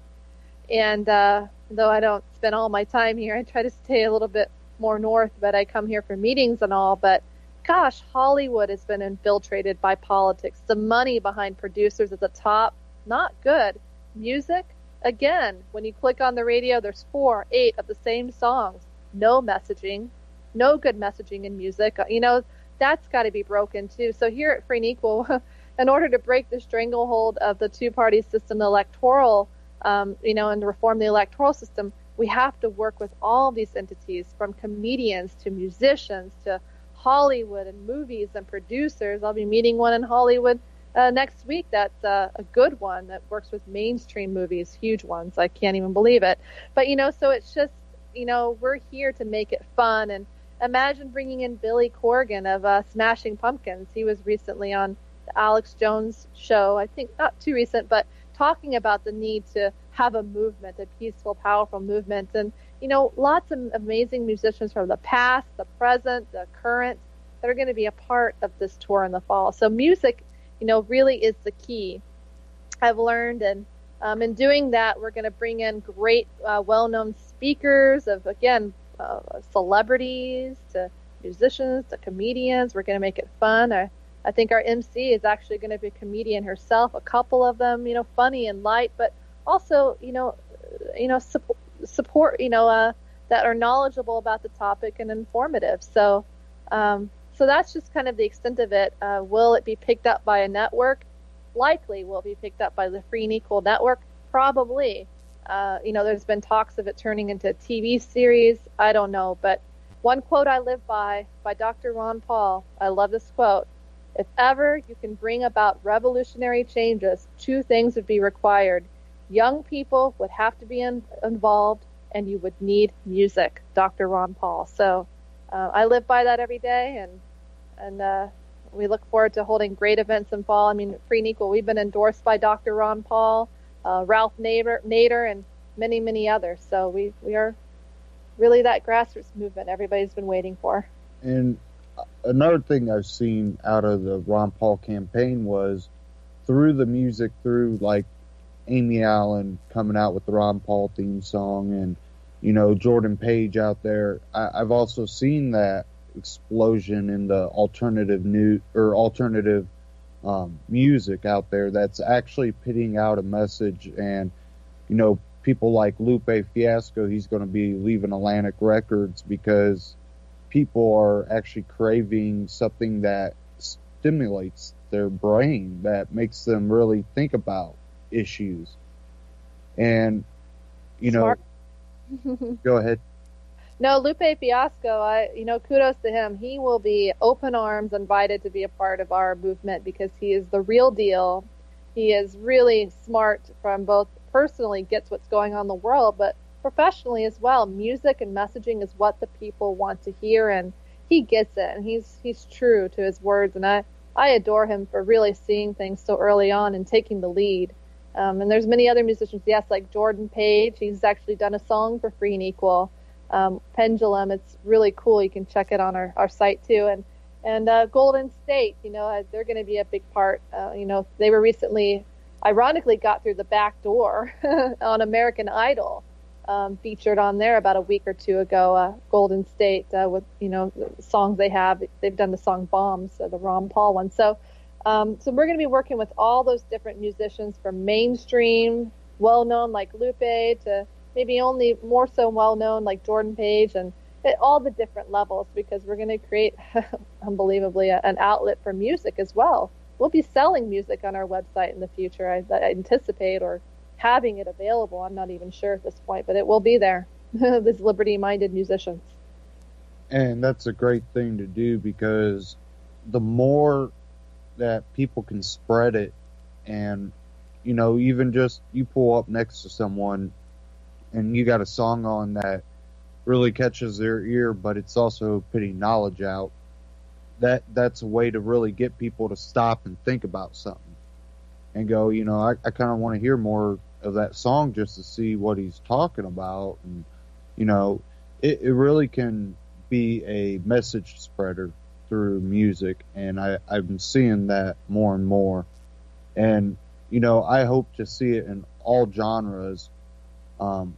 and though I don't spend all my time here, I try to stay a little bit more north, but I come here for meetings and all. But gosh, Hollywood has been infiltrated by politics. The money behind producers at the top, not good. Music, again, when you click on the radio, there's 4, 8 of the same songs. No messaging, no good messaging in music. That's got to be broken too. So here at Free and Equal, in order to break the stranglehold of the two-party system, the electoral, and to reform the electoral system, we have to work with all these entities, from comedians to musicians to Hollywood and movies and producers. I'll be meeting one in Hollywood next week. That's a good one that works with mainstream movies, huge ones. I can't even believe it. But, so it's just, we're here to make it fun. And imagine bringing in Billy Corgan of Smashing Pumpkins. He was recently on the Alex Jones show, I think not too recent, but talking about the need to have a movement, a peaceful, powerful movement. And, lots of amazing musicians from the past, the present, the current, that are going to be a part of this tour in the fall. So music, really is the key. I've learned, and in doing that, we're going to bring in great, well-known speakers of, again, celebrities to musicians to comedians. We're going to make it fun. I think our MC is actually going to be a comedian herself, a couple of them, funny and light, but also, support, that are knowledgeable about the topic and informative. So that's just kind of the extent of it. Will it be picked up by a network? Likely will it be picked up by the Free and Equal network? Probably. There's been talks of it turning into a TV series. I don't know. But one quote I live by Dr. Ron Paul, I love this quote: "If ever you can bring about revolutionary changes, 2 things would be required. Young people would have to be involved, and you would need music." Dr. Ron Paul. So I live by that every day, and we look forward to holding great events in fall. I mean, Free and Equal, we've been endorsed by Dr. Ron Paul, Ralph Nader, and many, many others. So we are really that grassroots movement everybody's been waiting for. And another thing I've seen out of the Ron Paul campaign was through the music, through like Amy Allen coming out with the Ron Paul theme song, and Jordan Page out there. I've also seen that explosion in the alternative music out there that's actually putting out a message. And people like Lupe Fiasco, he's going to be leaving Atlantic Records because people are actually craving something that stimulates their brain, that makes them really think about issues. And Smart. Go ahead. No, Lupe Fiasco, kudos to him. He will be open arms, invited to be a part of our movement, because he is the real deal. He is really smart, from both personally gets what's going on in the world, but professionally as well. Music and messaging is what the people want to hear, and he gets it, and he's true to his words. And I adore him for really seeing things so early on and taking the lead. And there's many other musicians, yes, like Jordan Page. He's actually done a song for Free and Equal, Pendulum. It's really cool. You can check it on our site too. And Golden State, they're going to be a big part. They were recently, ironically, got through the back door on American Idol, featured on there about a week or 2 ago. Golden State with the songs they have. They've done the song Bombs, the Ron Paul one. So we're going to be working with all those different musicians, from mainstream, well-known like Lupe, to maybe only more so well-known like Jordan Page, and at all the different levels, because we're going to create, unbelievably, an outlet for music as well. We'll be selling music on our website in the future, I anticipate, or having it available. I'm not even sure at this point, but it will be there. These liberty-minded musicians. And that's a great thing to do, because the more that people can spread it, and even just you pull up next to someone and you got a song on that really catches their ear, but it's also putting knowledge out, that's a way to really get people to stop and think about something and go, I kind of want to hear more of that song just to see what he's talking about. And it really can be a message spreader through music, and I've been seeing that more and more. And, you know, I hope to see it in all genres. The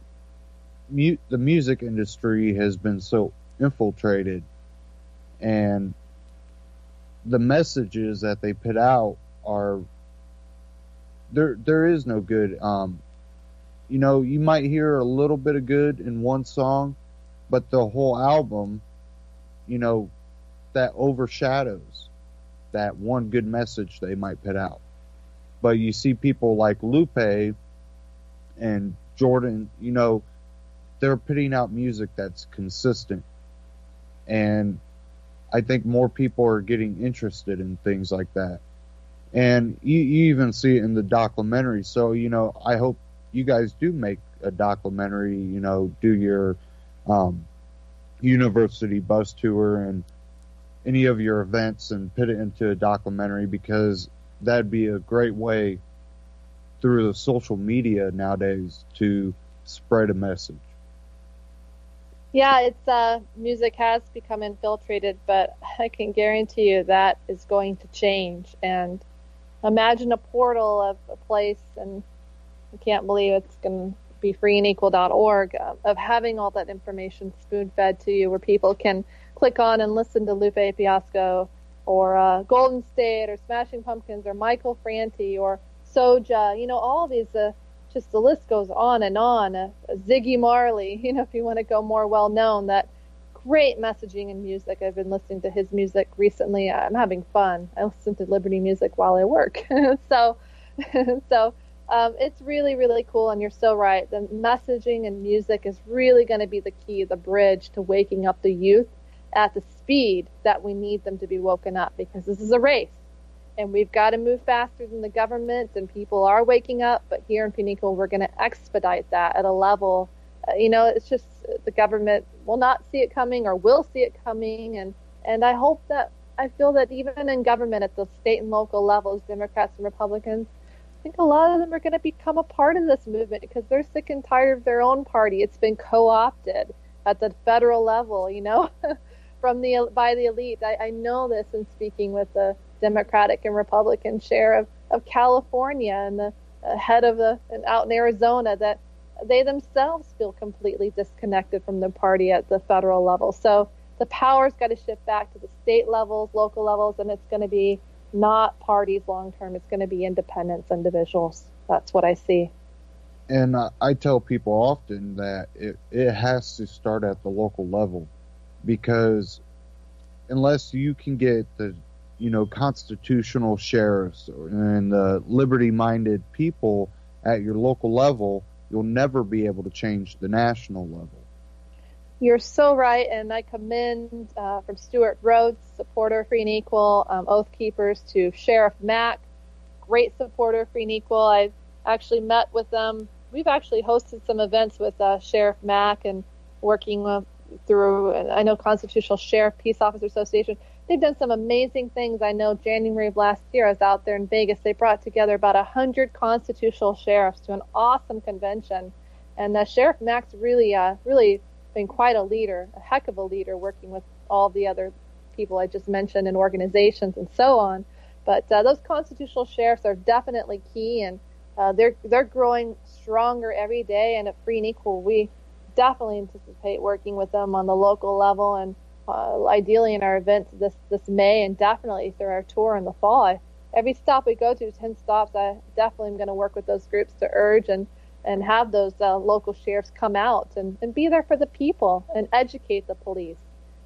music industry has been so infiltrated, and the messages that they put out are, there is no good. You know, you might hear a little bit of good in one song, but the whole album, you know, that overshadows that one good message they might put out. But you see people like Lupe and Jordan, you know, they're putting out music that's consistent. And I think more people are getting interested in things like that. And you even see it in the documentary. So, you know, I hope you guys do make a documentary, you know, do your university bus tour and any of your events and put it into a documentary, because that'd be a great way through the social media nowadays to spread a message. Yeah, it's music has become infiltrated, but I can guarantee you that is going to change. And imagine a portal of a place, and I can't believe it's going to be freeandequal.org, of having all that information spoon-fed to you, where people can click on and listen to Lupe Fiasco or Golden State or Smashing Pumpkins or Michael Franti or Soja. You know, all these, just the list goes on and on. Ziggy Marley, you know, if you want to go more well-known, that great messaging in music. I've been listening to his music recently. I'm having fun. I listen to Liberty music while I work. So it's really, really cool, and you're so right. The messaging and music is really going to be the key, the bridge to waking up the youth at the speed that we need them to be woken up, because this is a race, and we've got to move faster than the government, and people are waking up. But here in Punico, we're going to expedite that at a level. You know, it's just the government will not see it coming, or will see it coming, and I feel that even in government at the state and local levels, Democrats and Republicans, I think a lot of them are going to become a part of this movement because they're sick and tired of their own party. It's been co-opted at the federal level, you know, by the elite. I know this in speaking with the Democratic and Republican chair of California and the head of out in Arizona, that they themselves feel completely disconnected from the party at the federal level. So the power's got to shift back to the state levels, local levels, and it's going to be not parties long term. It's going to be independents, individuals. That's what I see. And I tell people often that it has to start at the local level, because unless you can get the, you know, constitutional sheriffs and the liberty-minded people at your local level, you'll never be able to change the national level. You're so right, and I commend from Stuart Rhodes, supporter of Free and Equal, Oath Keepers, to Sheriff Mack, great supporter of Free and Equal. I've actually met with them. We've actually hosted some events with Sheriff Mack and working through, I know, Constitutional Sheriff Peace Officer Association. They've done some amazing things. I know January of last year, I was out there in Vegas. They brought together about 100 constitutional sheriffs to an awesome convention. And Sheriff Mack's really been quite a leader, a heck of a leader, working with all the other people I just mentioned and organizations and so on. But those constitutional sheriffs are definitely key, and they're growing stronger every day. And at Free and Equal, we definitely anticipate working with them on the local level, and ideally in our events this May, and definitely through our tour in the fall. Every stop we go to, 10 stops, I definitely am going to work with those groups to urge and have those local sheriffs come out and be there for the people and educate the police,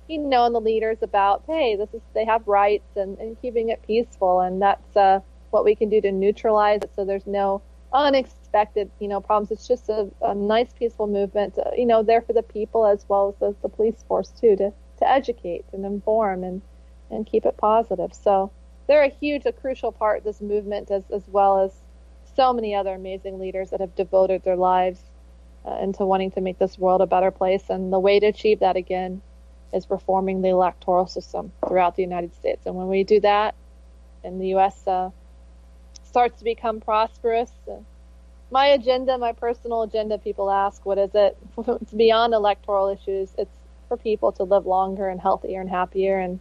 you know, and the leaders about, hey, they have rights, and keeping it peaceful. And that's what we can do to neutralize it, so there's no unexpected, you know, problems. It's just a nice, peaceful movement, you know, there for the people as well as the police force too, to educate and inform and keep it positive. So they're a crucial part of this movement, as well as so many other amazing leaders that have devoted their lives into wanting to make this world a better place. And the way to achieve that, again, is reforming the electoral system throughout the United States. And when we do that, and the U.S. starts to become prosperous, my agenda, my personal agenda, people ask, what is it? It's beyond electoral issues. It's for people to live longer and healthier and happier. And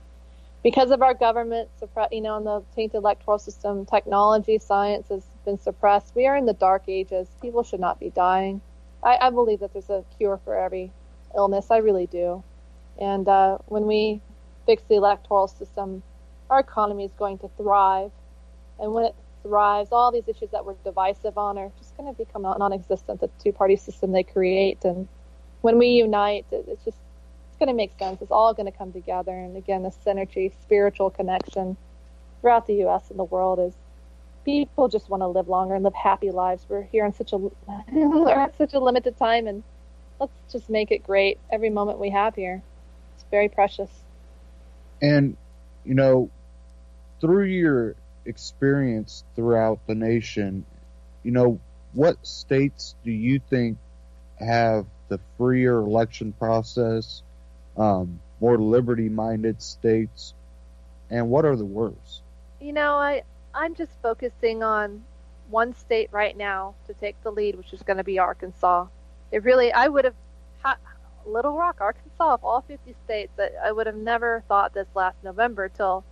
because of our government, and the tainted electoral system, technology, science has been suppressed. We are in the dark ages. People should not be dying. I believe that there's a cure for every illness. I really do. And when we fix the electoral system, our economy is going to thrive. And when it thrives, all these issues that were divisive on are just going to become non-existent, the two-party system they create. And when we unite, it's going to make sense. It's all going to come together. And again, the synergy, spiritual connection throughout the U.S. and the world is people just want to live longer and live happy lives. We're here on such a limited time, and let's just make it great every moment we have here. It's very precious. And, through your experience throughout the nation, what states do you think have the freer election process, more liberty-minded states, and what are the worst? I'm just focusing on one state right now to take the lead, which is going to be Arkansas. I would have, Little Rock, Arkansas, of all 50 states, I would have never thought this last November till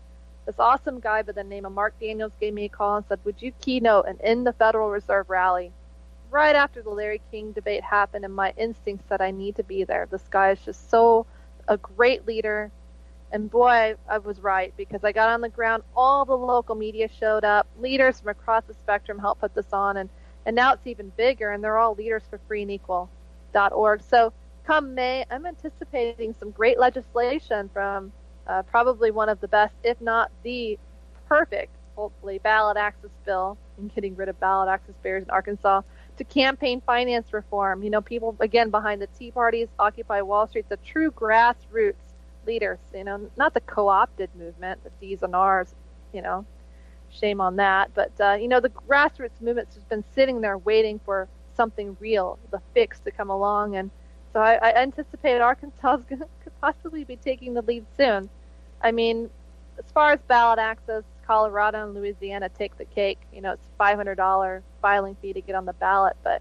this awesome guy by the name of Mark Daniels gave me a call and said, would you keynote an in the Federal Reserve rally? Right after the Larry King debate happened, and my instinct said I need to be there. This guy is just a great leader. And boy, I was right, because I got on the ground. All the local media showed up. Leaders from across the spectrum helped put this on. And now it's even bigger, and they're all leaders for freeandequal.org. So come May, I'm anticipating some great legislation from probably one of the best, if not the perfect, hopefully, ballot access bill, and getting rid of ballot access barriers in Arkansas, to campaign finance reform. People, again, behind the Tea Parties, Occupy Wall Street, the true grassroots leaders, not the co-opted movement, the D's and R's, shame on that. But, the grassroots movement's just been sitting there waiting for something real, the fix to come along. And so I anticipate Arkansas could possibly be taking the lead soon. I mean, as far as ballot access, Colorado and Louisiana take the cake. It's $500 filing fee to get on the ballot. But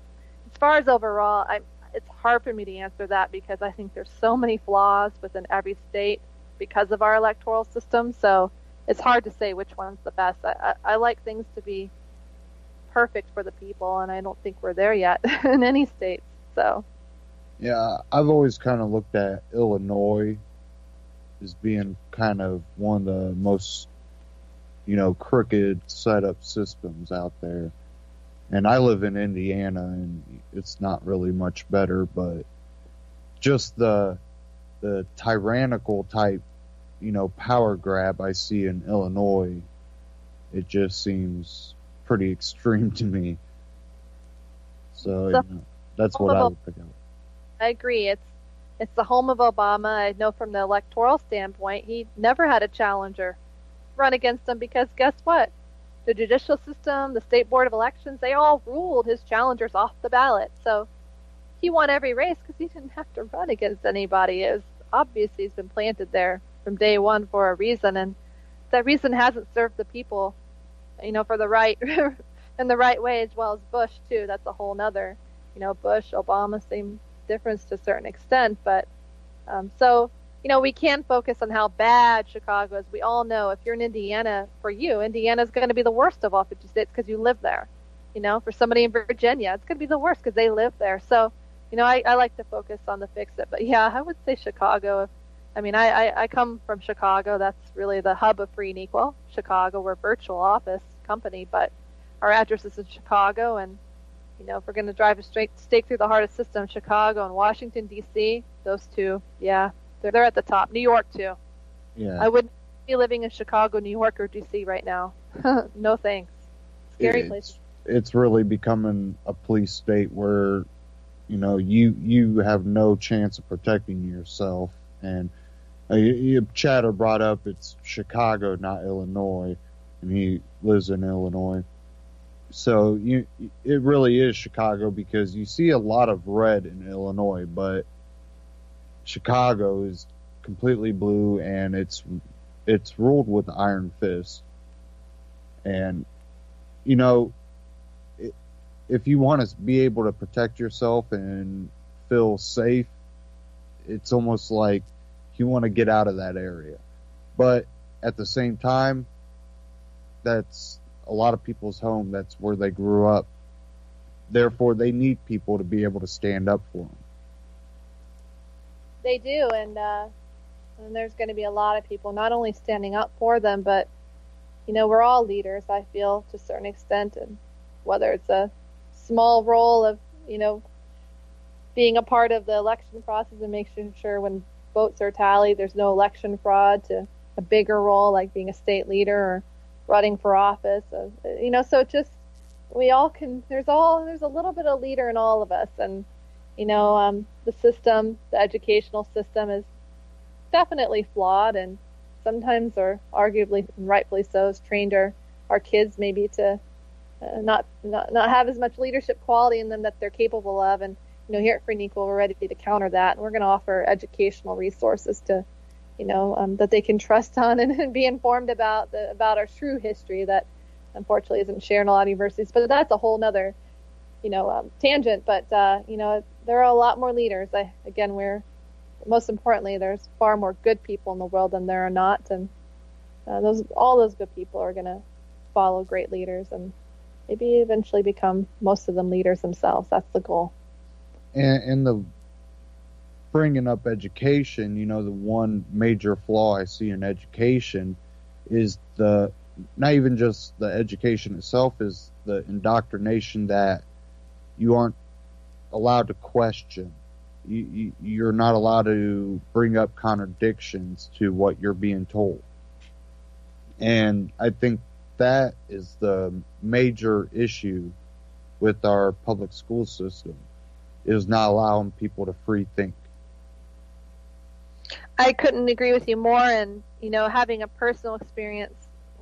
as far as overall, it's hard for me to answer that, because I think there's so many flaws within every state because of our electoral system. So it's hard to say which one's the best. I like things to be perfect for the people, and I don't think we're there yet in any states. So yeah, I've always kind of looked at Illinois as being kind of one of the most, crooked setup systems out there. And I live in Indiana, and it's not really much better, but just the tyrannical type, power grab I see in Illinois, it just seems pretty extreme to me. So that's what I would pick out. I agree. It's the home of Obama. I know from the electoral standpoint, he never had a challenger run against him, because guess what? The judicial system, the state board of elections, they all ruled his challengers off the ballot. So he won every race because he didn't have to run against anybody. It was obvious he's been planted there from day one for a reason, and that reason hasn't served the people, for the right in the right way, as well as Bush too. That's a whole nother, Bush, Obama, same difference to a certain extent. But so we can focus on how bad Chicago is. We all know if you're in Indiana, for you, Indiana is going to be the worst of all 50 states because you live there. For somebody in Virginia, it's going to be the worst because they live there. So, I like to focus on the fix it. But yeah, I would say Chicago. I come from Chicago. That's really the hub of Free and Equal. Chicago, we're a virtual office company, but our address is in Chicago. And, if we're going to drive a straight stake through the hardest system, Chicago and Washington, D.C., those two, yeah. They're at the top. New York, too. Yeah. I wouldn't be living in Chicago, New York, or D.C. right now. No thanks. Scary place. It's really becoming a police state where, you have no chance of protecting yourself. And Chatter brought up it's Chicago, not Illinois, and he lives in Illinois. So it really is Chicago, because you see a lot of red in Illinois, but Chicago is completely blue, and it's ruled with iron fist. And if you want to be able to protect yourself and feel safe, it's almost like you want to get out of that area. But at the same time, that's a lot of people's home. That's where they grew up. Therefore, they need people to be able to stand up for them. They do, and there's going to be a lot of people not only standing up for them, but we're all leaders, I feel, to a certain extent, and whether it's a small role of being a part of the election process and making sure when votes are tallied there's no election fraud, to a bigger role like being a state leader or running for office. So just we all can. There's a little bit of leader in all of us, and the system, the educational system, is definitely flawed, and sometimes, or arguably and rightfully so, has trained our kids maybe to not have as much leadership quality in them that they're capable of. And here at Free and Equal, we're ready to counter that, and we're going to offer educational resources to that they can trust on and be informed about our true history that unfortunately isn't shared in a lot of universities. But that's a whole nother tangent. But there are a lot more leaders. Most importantly, there's far more good people in the world than there are not, and all those good people are going to follow great leaders and maybe eventually become, most of them, leaders themselves. That's the goal. And the bringing up education, the one major flaw I see in education is not even just the education itself, is the indoctrination that you aren't allowed to question. You're not allowed to bring up contradictions to what you're being told. And I think that is the major issue with our public school system, is not allowing people to free think. I couldn't agree with you more. And, having a personal experience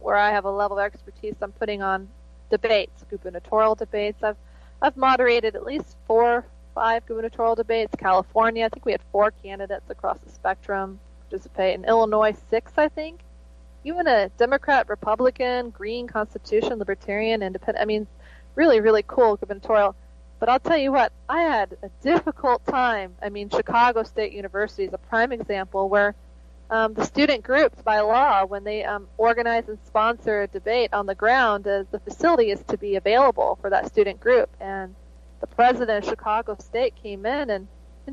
where I have a level of expertise, I'm putting on debates, gubernatorial debates. I've moderated at least 4 or 5 gubernatorial debates. California, I think we had 4 candidates across the spectrum participate. In Illinois, 6, I think. Even a Democrat, Republican, Green, Constitution, Libertarian, Independent. Really, really cool gubernatorial. But I'll tell you what, I had a difficult time. Chicago State University is a prime example where the student groups, by law, when they organize and sponsor a debate on the ground, the facility is to be available for that student group. And the president of Chicago State came in and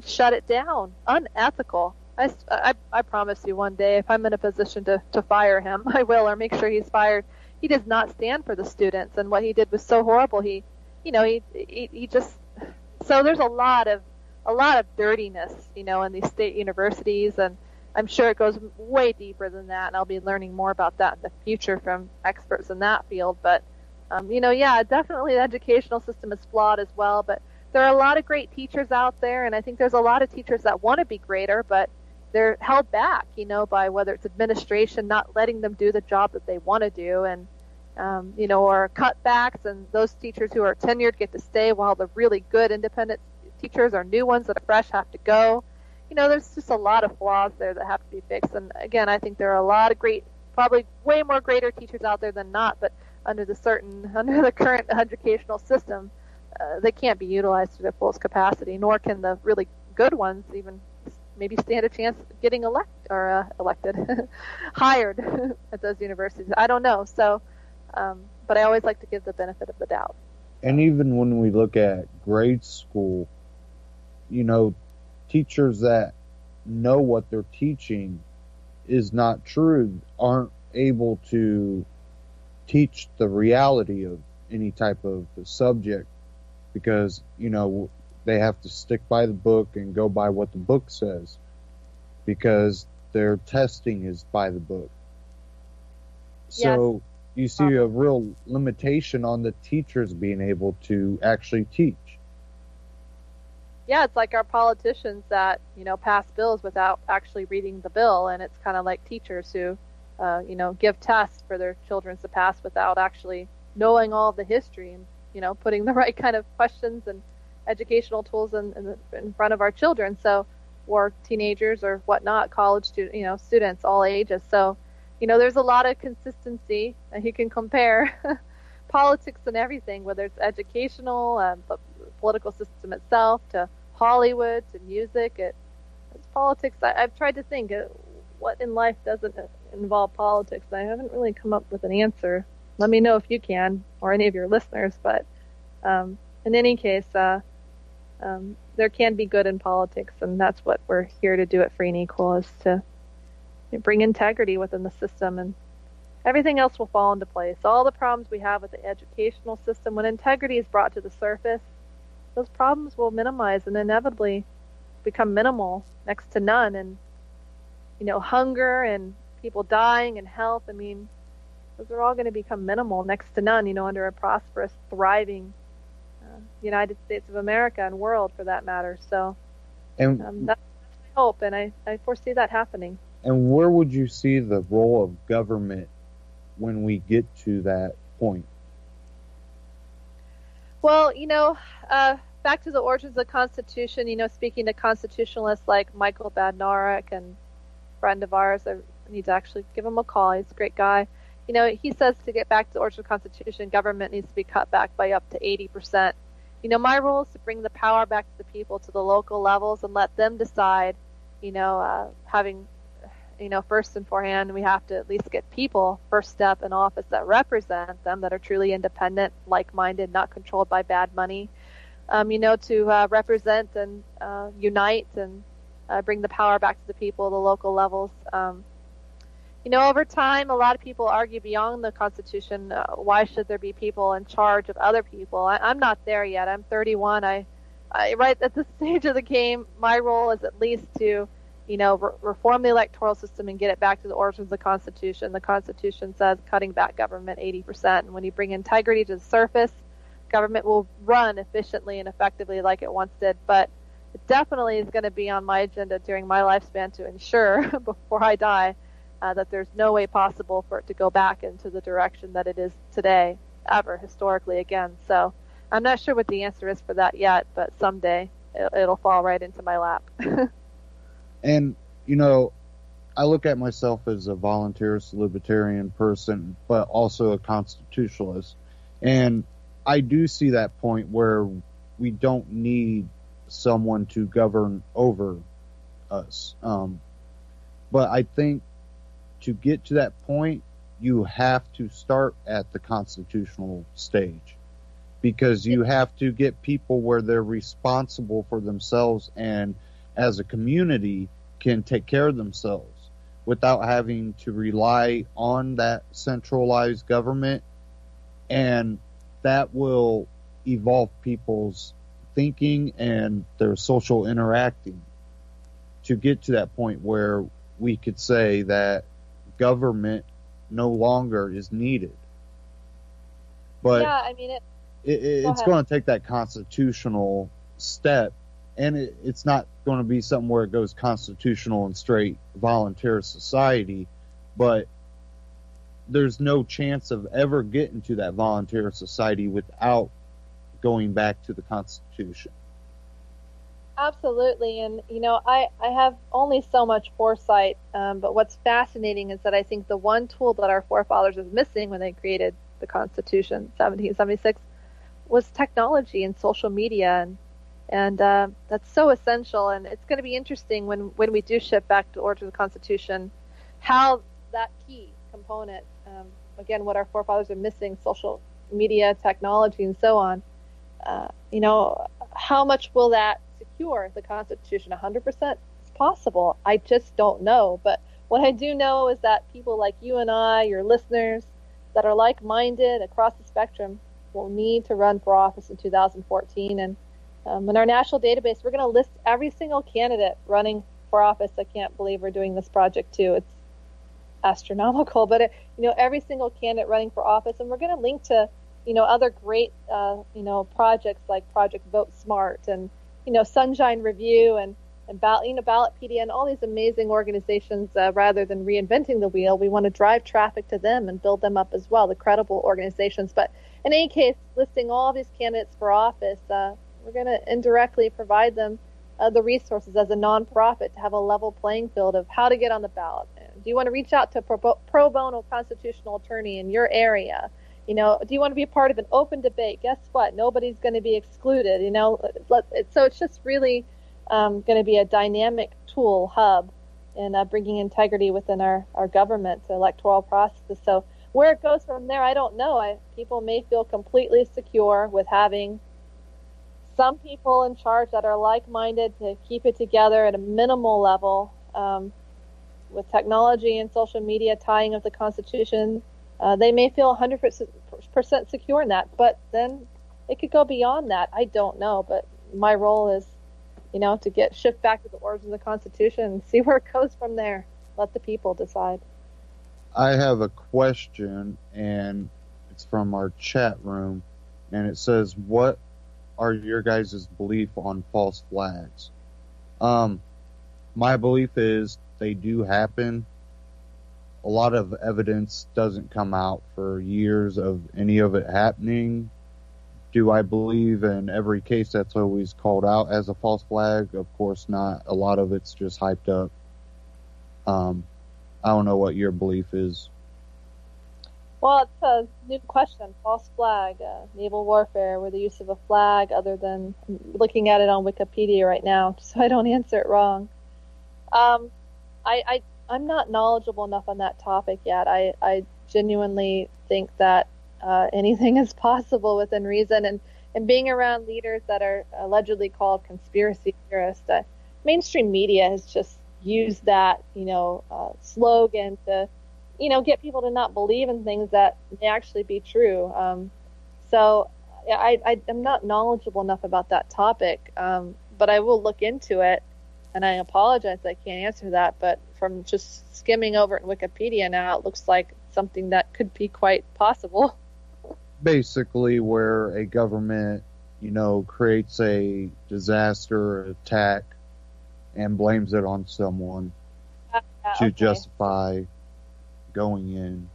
shut it down. Unethical. I promise you, one day, if I'm in a position to fire him, I will, or make sure he's fired. He does not stand for the students, and what he did was so horrible. He just, so there's a lot of dirtiness, in these state universities, and I'm sure it goes way deeper than that, and I'll be learning more about that in the future from experts in that field. But, definitely the educational system is flawed as well, but there are a lot of great teachers out there, and I think there's a lot of teachers that want to be greater, but they're held back, by whether it's administration not letting them do the job that they want to do, and or cutbacks, and those teachers who are tenured get to stay while the really good independent teachers or new ones that are fresh have to go. There's just a lot of flaws there that have to be fixed. And again, I think there are a lot of great, probably way more greater teachers out there than not, but under the current educational system, they can't be utilized to their fullest capacity, nor can the really good ones even maybe stand a chance of getting elected, hired at those universities. I don't know. So, but I always like to give the benefit of the doubt. And even when we look at grade school, teachers that know what they're teaching is not true, aren't able to teach the reality of any type of subject, because, they have to stick by the book and go by what the book says, because their testing is by the book. So you see a real limitation on the teachers being able to actually teach. Yeah, it's like our politicians that, pass bills without actually reading the bill, and it's kind of like teachers who, give tests for their children to pass without actually knowing all of the history and, putting the right kind of questions and educational tools in front of our children. So, or teenagers or whatnot, college students, all ages. So, there's a lot of consistency, and you can compare politics and everything, whether it's educational, the political system itself, to Hollywood, to music. It's politics. I've tried to think what in life doesn't involve politics. I haven't really come up with an answer. Let me know if you can, or any of your listeners. But in any case, there can be good in politics, and that's what we're here to do at Free and Equal, is to bring integrity within the system, and everything else will fall into place. All the problems we have with the educational system, when integrity is brought to the surface, those problems will minimize and inevitably become minimal, next to none. And, hunger and people dying and health, those are all going to become minimal, next to none, under a prosperous, thriving United States of America and world, for that matter. So that's my hope, and I foresee that happening. And where would you see the role of government when we get to that point? Well, back to the origins of the Constitution, speaking to constitutionalists like Michael Badnarik, and a friend of ours, I need to actually give him a call. He's a great guy. He says to get back to the origins of the Constitution, government needs to be cut back by up to 80%. My role is to bring the power back to the people, to the local levels, and let them decide, having, first and forehand, we have to at least get people, first step, in office that represent them, that are truly independent, like-minded, not controlled by bad money, to represent and unite and bring the power back to the people, the local levels. Over time, a lot of people argue beyond the Constitution, why should there be people in charge of other people? I'm not there yet. I'm 31. I right at this stage of the game, my role is at least to, reform the electoral system and get it back to the origins of the Constitution. The Constitution says cutting back government 80%. And when you bring integrity to the surface, government will run efficiently and effectively like it once did. But it definitely is going to be on my agenda during my lifespan to ensure, before I die, that there's no way possible for it to go back into the direction that it is today, ever, historically, again. So I'm not sure what the answer is for that yet, but someday it'll fall right into my lap. And, I look at myself as a voluntarist, libertarian person, but also a constitutionalist. And I do see that point where we don't need someone to govern over us. But I think to get to that point, you have to start at the constitutional stage, because you have to get people where they're responsible for themselves and as a community can take care of themselves without having to rely on that centralized government. And that will evolve people's thinking and their social interacting to get to that point where we could say that government no longer is needed. But yeah, it's going to take that constitutional step, and it's not going to be something where it goes constitutional and straight volunteer society, but there's no chance of ever getting to that volunteer society without going back to the Constitution. Absolutely. And, I have only so much foresight, but what's fascinating is that I think the one tool that our forefathers was missing when they created the Constitution, 1776, was technology and social media. And that's so essential. And it's going to be interesting when we do shift back to the origin of the Constitution, how that key component, again, what our forefathers are missing, social media, technology, and so on, how much will that secure the Constitution? 100% is possible. I just don't know. But what I do know is that people like you and I, your listeners, that are like-minded across the spectrum, will need to run for office in 2014. And in our national database, we're going to list every single candidate running for office. I can't believe we're doing this project too. It's astronomical, but every single candidate running for office, and we're going to link to other great projects like Project Vote Smart and Sunshine Review and Ballotpedia and all these amazing organizations. Rather than reinventing the wheel, we want to drive traffic to them and build them up as well, the credible organizations. But in any case, listing all these candidates for office, we're going to indirectly provide them the resources as a nonprofit to have a level playing field of how to get on the ballot. Do you want to reach out to a pro bono constitutional attorney in your area? Do you want to be a part of an open debate? Guess what? Nobody's going to be excluded. So it's just really going to be a dynamic tool hub bringing integrity within our government, the electoral processes. So where it goes from there, I don't know. People may feel completely secure with having some people in charge that are like-minded to keep it together at a minimal level. With technology and social media tying up the Constitution, they may feel 100% secure in that. But then it could go beyond that. I don't know. But my role is, to shift back to the origins of the Constitution and see where it goes from there. Let the people decide. I have a question, and it's from our chat room, and it says, what are your guys' belief on false flags? My belief is they do happen. A lot of evidence doesn't come out for years of any of it happening. Do I believe in every case that's always called out as a false flag? Of course not. A lot of it's just hyped up. I don't know what your belief is. Well, it's a new question. False flag, naval warfare, with the use of a flag other than looking at it on Wikipedia right now, so I don't answer it wrong. I'm not knowledgeable enough on that topic yet. I genuinely think that anything is possible within reason, and being around leaders that are allegedly called conspiracy theorists, mainstream media has just used that, slogan to, get people to not believe in things that may actually be true. So I'm not knowledgeable enough about that topic, but I will look into it, and I apologize I can't answer that, but from just skimming over it in Wikipedia now, it looks like something that could be quite possible. Basically, where a government, creates a disaster attack and blames it on someone to justify going in.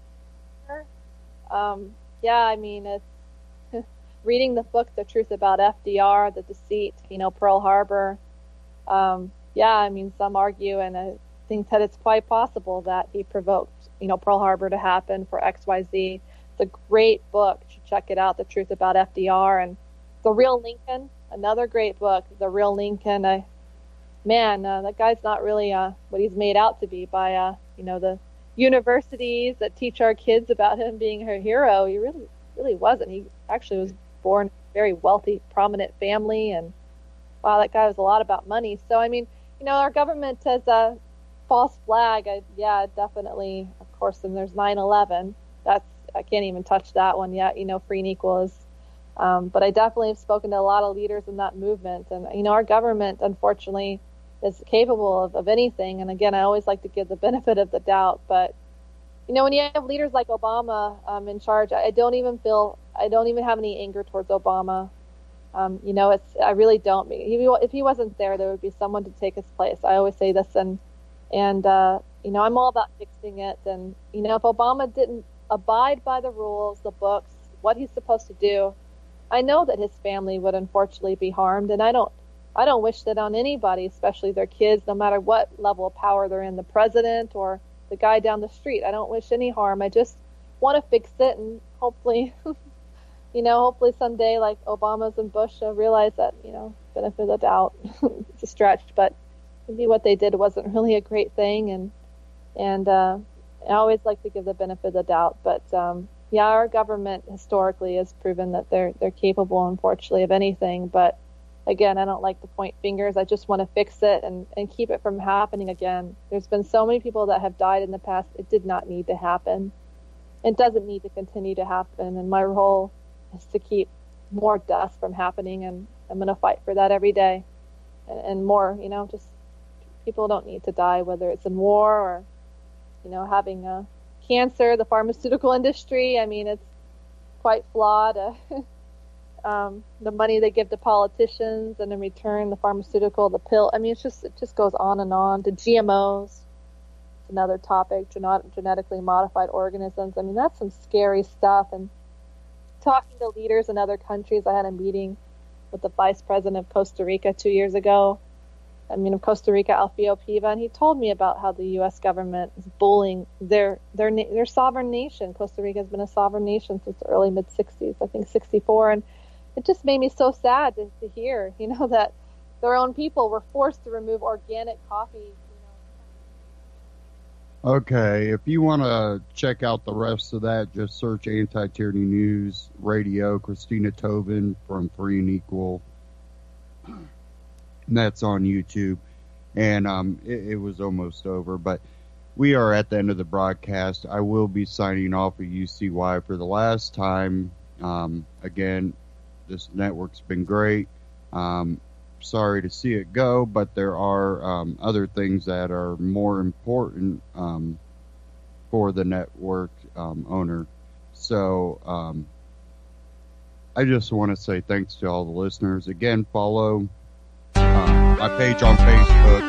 It's reading the book, The Truth About FDR, The Deceit, Pearl Harbor. Some argue, and I think that it's quite possible that he provoked, Pearl Harbor to happen for XYZ. It's a great book. You should check it out, The Truth About FDR. And The Real Lincoln, another great book, The Real Lincoln. That guy's not really what he's made out to be by, the universities that teach our kids about him being her hero. He really wasn't. He actually was born in a very wealthy, prominent family, and wow, that guy was a lot about money. So, our government has a false flag. Definitely. Of course, then there's 9/11. I can't even touch that one yet. Free and equal is. But I definitely have spoken to a lot of leaders in that movement. And, our government, unfortunately, is capable of anything. And again, I always like to give the benefit of the doubt. But, when you have leaders like Obama in charge, I don't even have any anger towards Obama. I really don't. If he wasn't there would be someone to take his place. I always say this, and I'm all about fixing it. And, if Obama didn't abide by the rules, the books, what he's supposed to do, I know that his family would unfortunately be harmed, and I don't wish that on anybody, especially their kids, no matter what level of power they're in, the president or the guy down the street. I don't wish any harm. I just want to fix it, and hopefully, hopefully someday, like Obama's and Bush, realize that, benefit of the doubt. It's a stretch, but maybe what they did wasn't really a great thing, and I always like to give the benefit of the doubt, but our government historically has proven that they're capable, unfortunately, of anything. But again, I don't like to point fingers. I just want to fix it and keep it from happening again. There's been so many people that have died in the past. It did not need to happen. It doesn't need to continue to happen. And my role is to keep more deaths from happening, and I'm going to fight for that every day. And more, just people don't need to die, whether it's in war or having cancer, the pharmaceutical industry. It's quite flawed. The money they give to politicians, and in return, the pharmaceutical, the pill. It just goes on and on. The GMOs, it's another topic. Genetically modified organisms. That's some scary stuff. And talking to leaders in other countries, I had a meeting with the vice president of Costa Rica 2 years ago. Of Costa Rica, Alfio Piva, and he told me about how the U.S. government is bullying their sovereign nation. Costa Rica has been a sovereign nation since the early mid-'60s, I think 64, and it just made me so sad to hear, that their own people were forced to remove organic coffee, Okay, if you want to check out the rest of that, just search Anti-Tyranny News Radio, Christina Tobin from Free and Equal. And that's on YouTube. And it was almost over, but we are at the end of the broadcast. I will be signing off of UCY for the last time. Again, this network's been great. Sorry to see it go, but there are other things that are more important for the network owner. So I just want to say thanks to all the listeners. Again, follow my page on Facebook,